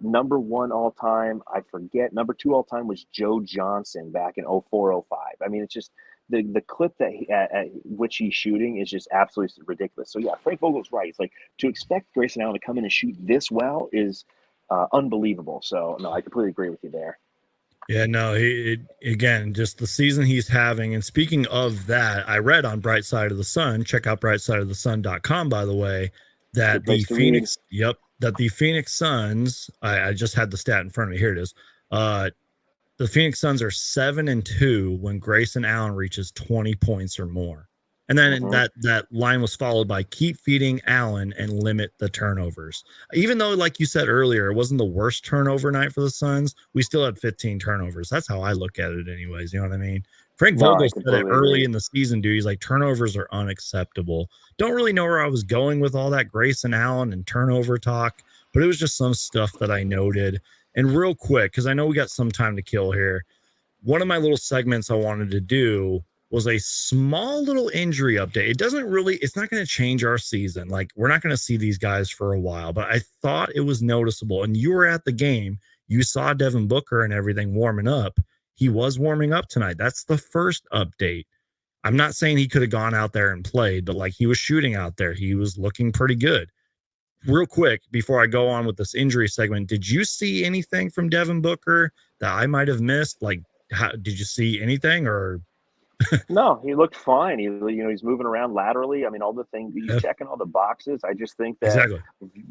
Number 1 all time, I forget. Number 2 all time was Joe Johnson back in 04-05. I mean, it's just the clip that at which he's shooting is just absolutely ridiculous. So yeah, Frank Vogel's right. It's like to expect Grayson Allen to come in and shoot this well is unbelievable. So no, I completely agree with you there. Yeah, no, again, just the season he's having. And speaking of that, I read on Bright Side of the Sun, check out brightsideofthesun.com, by the way, that the Phoenix, that the Phoenix Suns, I just had the stat in front of me. Here it is. The Phoenix Suns are 7-2 when Grayson Allen reaches 20 points or more. And then that line was followed by keep feeding Allen and limit the turnovers. Even though, like you said earlier, it wasn't the worst turnover night for the Suns, we still had 15 turnovers. That's how I look at it anyways. You know what I mean? Frank Vogel said it early in the season, dude. He's like, turnovers are unacceptable. Don't really know where I was going with all that Grayson Allen and turnover talk, but it was just some stuff that I noted. And real quick, because I know we got some time to kill here, one of my little segments I wanted to do was a small little injury update. It's not going to change our season. Like, we're not going to see these guys for a while, but I thought it was noticeable. And you were at the game. You saw Devin Booker and everything warming up. He was warming up tonight. That's the first update. I'm not saying he could have gone out there and played, but like, he was shooting out there. He was looking pretty good. Real quick, before I go on with this injury segment, did you see anything from Devin Booker that I might have missed? Like, did you see anything or... No, he looked fine. He's moving around laterally. I mean, all the things he's checking all the boxes. I just think that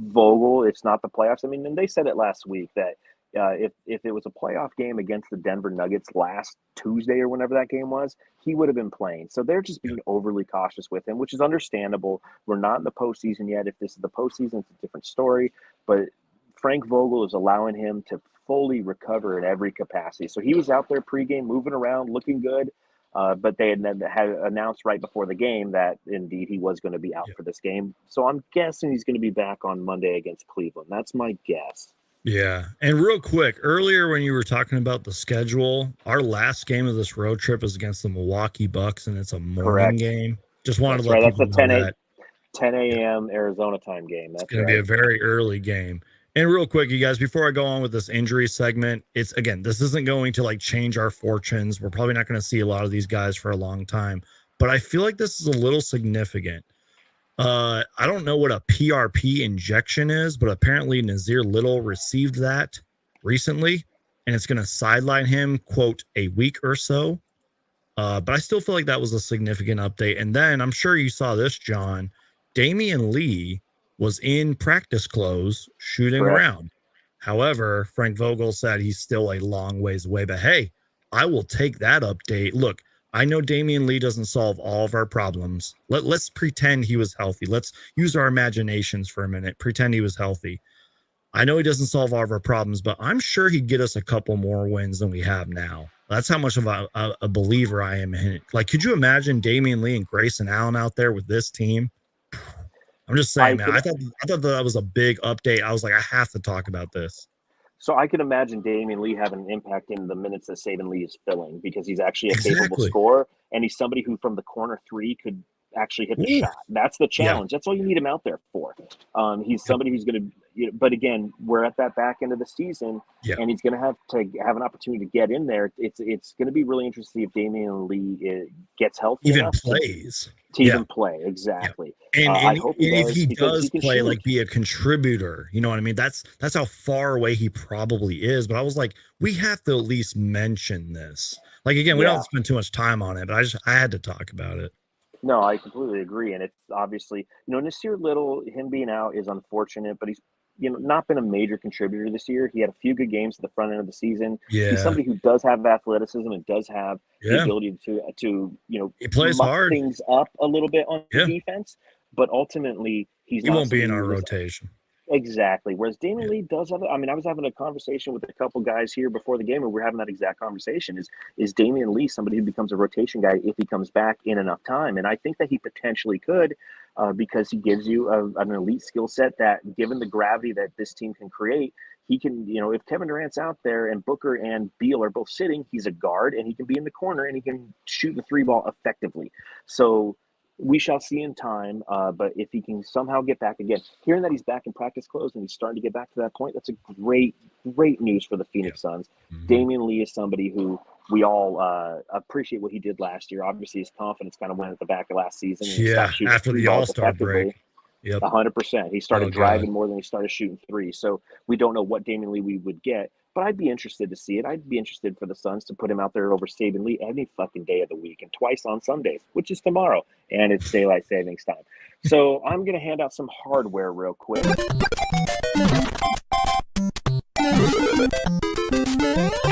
Vogel, it's not the playoffs. I mean, and they said it last week that if it was a playoff game against the Denver Nuggets last Tuesday or whenever that game was, he would have been playing. So they're just being overly cautious with him, which is understandable. We're not in the postseason yet. If this is the postseason, it's a different story. But Frank Vogel is allowing him to fully recover in every capacity. So he was out there pregame, moving around, looking good. But they had announced right before the game that indeed he was going to be out for this game. So I'm guessing he's going to be back on Monday against Cleveland. That's my guess. Yeah. And real quick, earlier when you were talking about the schedule, our last game of this road trip is against the Milwaukee Bucks, and it's a morning game. Just wanted to let people know that. 10 a.m. Arizona time game. That's going to be a very early game. And real quick, you guys, before I go on with this injury segment, this isn't going to like change our fortunes. We're probably not going to see a lot of these guys for a long time, but I feel like this is a little significant. I don't know what a PRP injection is, but apparently Nazir Little received that recently, and it's going to sideline him, quote, a week or so. But I still feel like that was a significant update. And then I'm sure you saw this, John. Damian Lee was in practice clothes shooting around. However, Frank Vogel said he's still a long ways away. But hey, I will take that update. Look, I know Damian Lee doesn't solve all of our problems. Let's pretend he was healthy. Let's use our imaginations for a minute. Pretend he was healthy. I know he doesn't solve all of our problems, but I'm sure he'd get us a couple more wins than we have now. That's how much of a believer I am in it. Like, could you imagine Damian Lee and Grayson Allen out there with this team? I'm just saying, man. I thought that was a big update. I was like, I have to talk about this. So I can imagine Damian Lee having an impact in the minutes that Sabin Lee is filling because he's actually a capable scorer, and he's somebody who from the corner three could actually hit the shot. That's the challenge. That's all you need him out there for. He's somebody who's going to, but again, we're at that back end of the season, and he's going to have an opportunity to get in there. It's going to be really interesting if Damian Lee gets healthy even enough plays. To even play, exactly. And I hope if he does play, like be a contributor, you know what I mean? That's how far away he probably is. But I was like, we have to at least mention this. Like, again, we don't spend too much time on it, but I had to talk about it. No, I completely agree. And it's obviously, Nasir Little, him being out is unfortunate, but he's, not been a major contributor this year. He had a few good games at the front end of the season. He's somebody who does have athleticism and does have the ability to he plays hard, things up a little bit on defense, but ultimately he won't be in our rotation. Exactly. Whereas Damian Lee does have, I was having a conversation with a couple guys here before the game, and we're having that exact conversation. Is Damian Lee somebody who becomes a rotation guy if he comes back in enough time? And I think that he potentially could. because he gives you an elite skill set that, given the gravity that this team can create, he can, if Kevin Durant's out there and Booker and Beal are both sitting, he's a guard and he can be in the corner and he can shoot the three ball effectively. So we shall see in time, but if he can somehow get back again, hearing that he's back in practice clothes and he's starting to get back to that point, that's a great news for the Phoenix Suns. Damian Lee is somebody who we all appreciate what he did last year. Obviously, his confidence kind of went at the back of last season. Yeah, after the All-Star break. Yep. 100%. He started driving more than he started shooting threes. So we don't know what Damian Lee we would get, but I'd be interested to see it. I'd be interested for the Suns to put him out there over Sabin Lee any fucking day of the week and twice on Sundays, which is tomorrow, and it's daylight savings time. So I'm going to hand out some hardware real quick.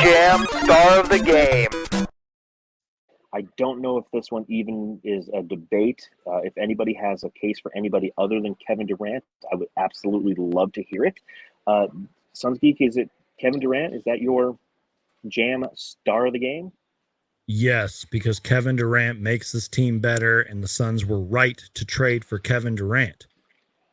Jam star of the game. I don't know if this one even is a debate. If anybody has a case for anybody other than Kevin Durant, I would absolutely love to hear it. Suns Geek, is it Kevin Durant? Is that your jam star of the game? Yes, because Kevin Durant makes this team better, and the Suns were right to trade for Kevin Durant.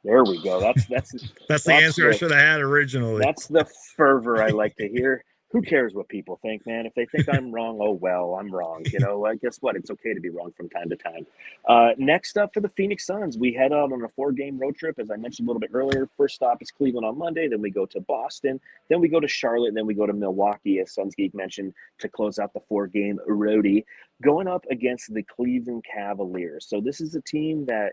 There we go. That's the answer I should have had originally. That's the fervor I like to hear. Who cares what people think, man? If they think I'm wrong, oh, well, I'm wrong. Guess what? It's okay to be wrong from time to time. Next up for the Phoenix Suns, we head out on a 4-game road trip. As I mentioned a little bit earlier, first stop is Cleveland on Monday. Then we go to Boston. Then we go to Charlotte. And then we go to Milwaukee, as Suns Geek mentioned, to close out the 4-game Rody, going up against the Cleveland Cavaliers. So this is a team that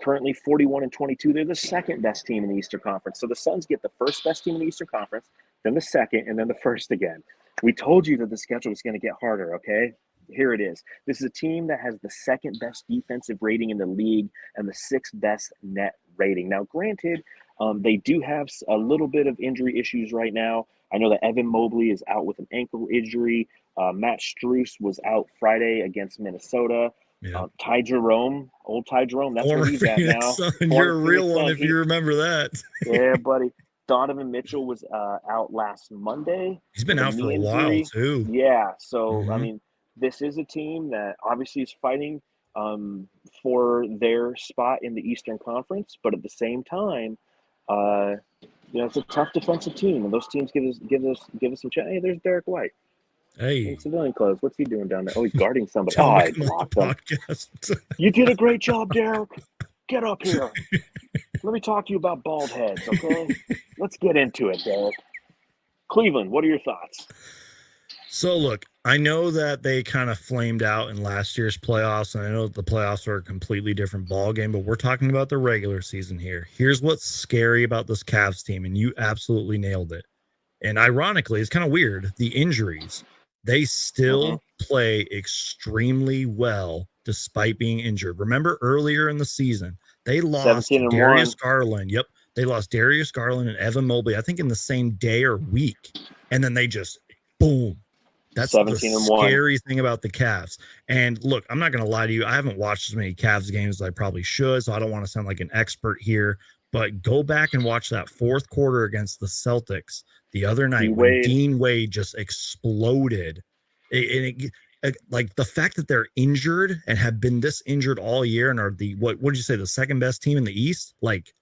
currently 41-22. They're the second best team in the Eastern Conference. So the Suns get the first best team in the Eastern Conference, then the second, and then the first again. We told you that the schedule was going to get harder, okay? Here it is. This is a team that has the second best defensive rating in the league and the 6th best net rating. Now, granted, they do have a little bit of injury issues right now. I know that Evan Mobley is out with an ankle injury. Matt Strus was out Friday against Minnesota. Yeah. Ty Jerome, old Ty Jerome, that's Former where he's at now. You're a real one if you remember that. Yeah, buddy. Donovan Mitchell was out last Monday. He's been out for a while, too. Yeah, so, I mean, this is a team that obviously is fighting for their spot in the Eastern Conference, but at the same time, it's a tough defensive team, and those teams give us some chance. Hey, there's Derek White. Hey, in civilian clothes. What's he doing down there? Oh, he's guarding somebody. I blocked him. You did a great job, Derek. Get up here. Let me talk to you about bald heads, okay? Let's get into it, Derek. Cleveland, what are your thoughts? So, look, I know that they kind of flamed out in last year's playoffs, and I know that the playoffs are a completely different ballgame, but we're talking about the regular season here. Here's what's scary about this Cavs team, and you absolutely nailed it. And ironically, it's kind of weird, the injuries. They still play extremely well despite being injured. Remember earlier in the season, they lost Darius Garland. Yep. They lost Darius Garland and Evan Mobley, I think in the same day or week. And then they just, boom. That's the scary thing about the Cavs. And look, I'm not going to lie to you. I haven't watched as many Cavs games as I probably should, so I don't want to sound like an expert here. But go back and watch that fourth quarter against the Celtics the other night when Dean Wade just exploded. Like the fact that they're injured and have been this injured all year and are what did you say, the second best team in the East? Like,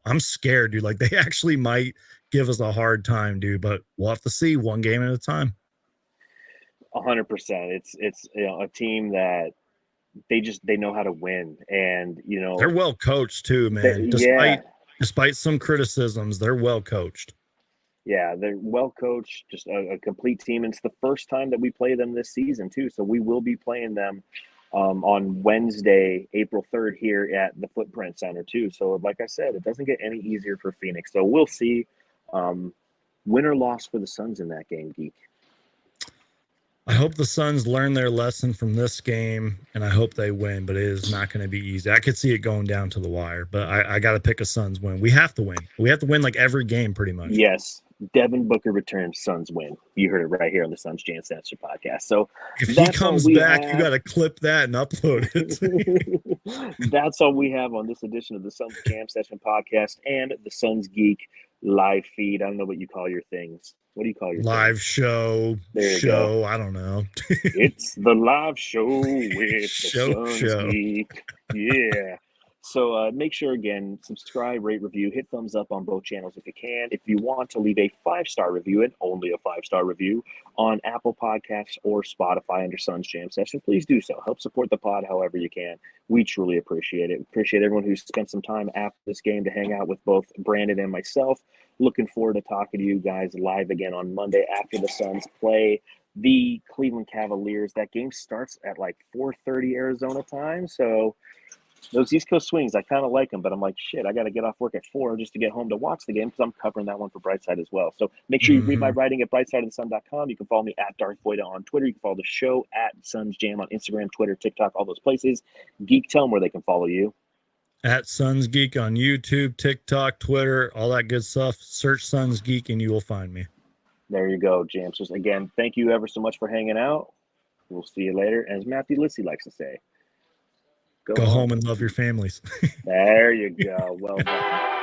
I'm scared, dude. Like, they actually might give us a hard time, dude. But we'll have to see, one game at a time. 100%. It's a team that they know how to win, and they're well coached too, man. Despite some criticisms, they're well coached. Yeah, they're well coached, just a complete team. And it's the first time that we play them this season too, so we will be playing them on Wednesday, April 3rd here at the Footprint Center too. So like I said, it doesn't get any easier for Phoenix. So we'll see. Win or loss for the Suns in that game, Geek. I hope the Suns learn their lesson from this game, and I hope they win, but it is not going to be easy. I could see it going down to the wire, but I got to pick a Suns win. We have to win. We have to win like every game pretty much. Yes. Devin Booker returns, Suns win. You heard it right here on the Suns Jam Session podcast. So if he comes back, you got to clip that and upload it. That's all we have on this edition of the Suns Jam Session podcast and the Suns Geek live feed. I don't know what you call your things. What do you call your live things? Show? I don't know. It's the live show with the Suns Geek. Yeah. So make sure, again, subscribe, rate, review, hit thumbs up on both channels if you can. If you want to leave a 5-star review, and only a 5-star review, on Apple Podcasts or Spotify under Suns Jam Session, please do so. Help support the pod however you can. We truly appreciate it. Appreciate everyone who spent some time after this game to hang out with both Brandon and myself. Looking forward to talking to you guys live again on Monday after the Suns play the Cleveland Cavaliers. That game starts at like 4:30 Arizona time, so those East Coast swings, I kind of like them, but I'm like, shit, I got to get off work at 4 just to get home to watch the game because I'm covering that one for Brightside as well. So make sure you read my writing at brightsideofthesun.com. You can follow me at Darth Voida on Twitter. You can follow the show at Suns Jam on Instagram, Twitter, TikTok, all those places. Geek, tell them where they can follow you. At Suns Geek on YouTube, TikTok, Twitter, all that good stuff. Search Suns Geek and you will find me. There you go, Jamsters. Again, thank you ever so much for hanging out. We'll see you later. As Matthew Lissy likes to say, go home and love your families. There you go. Well done.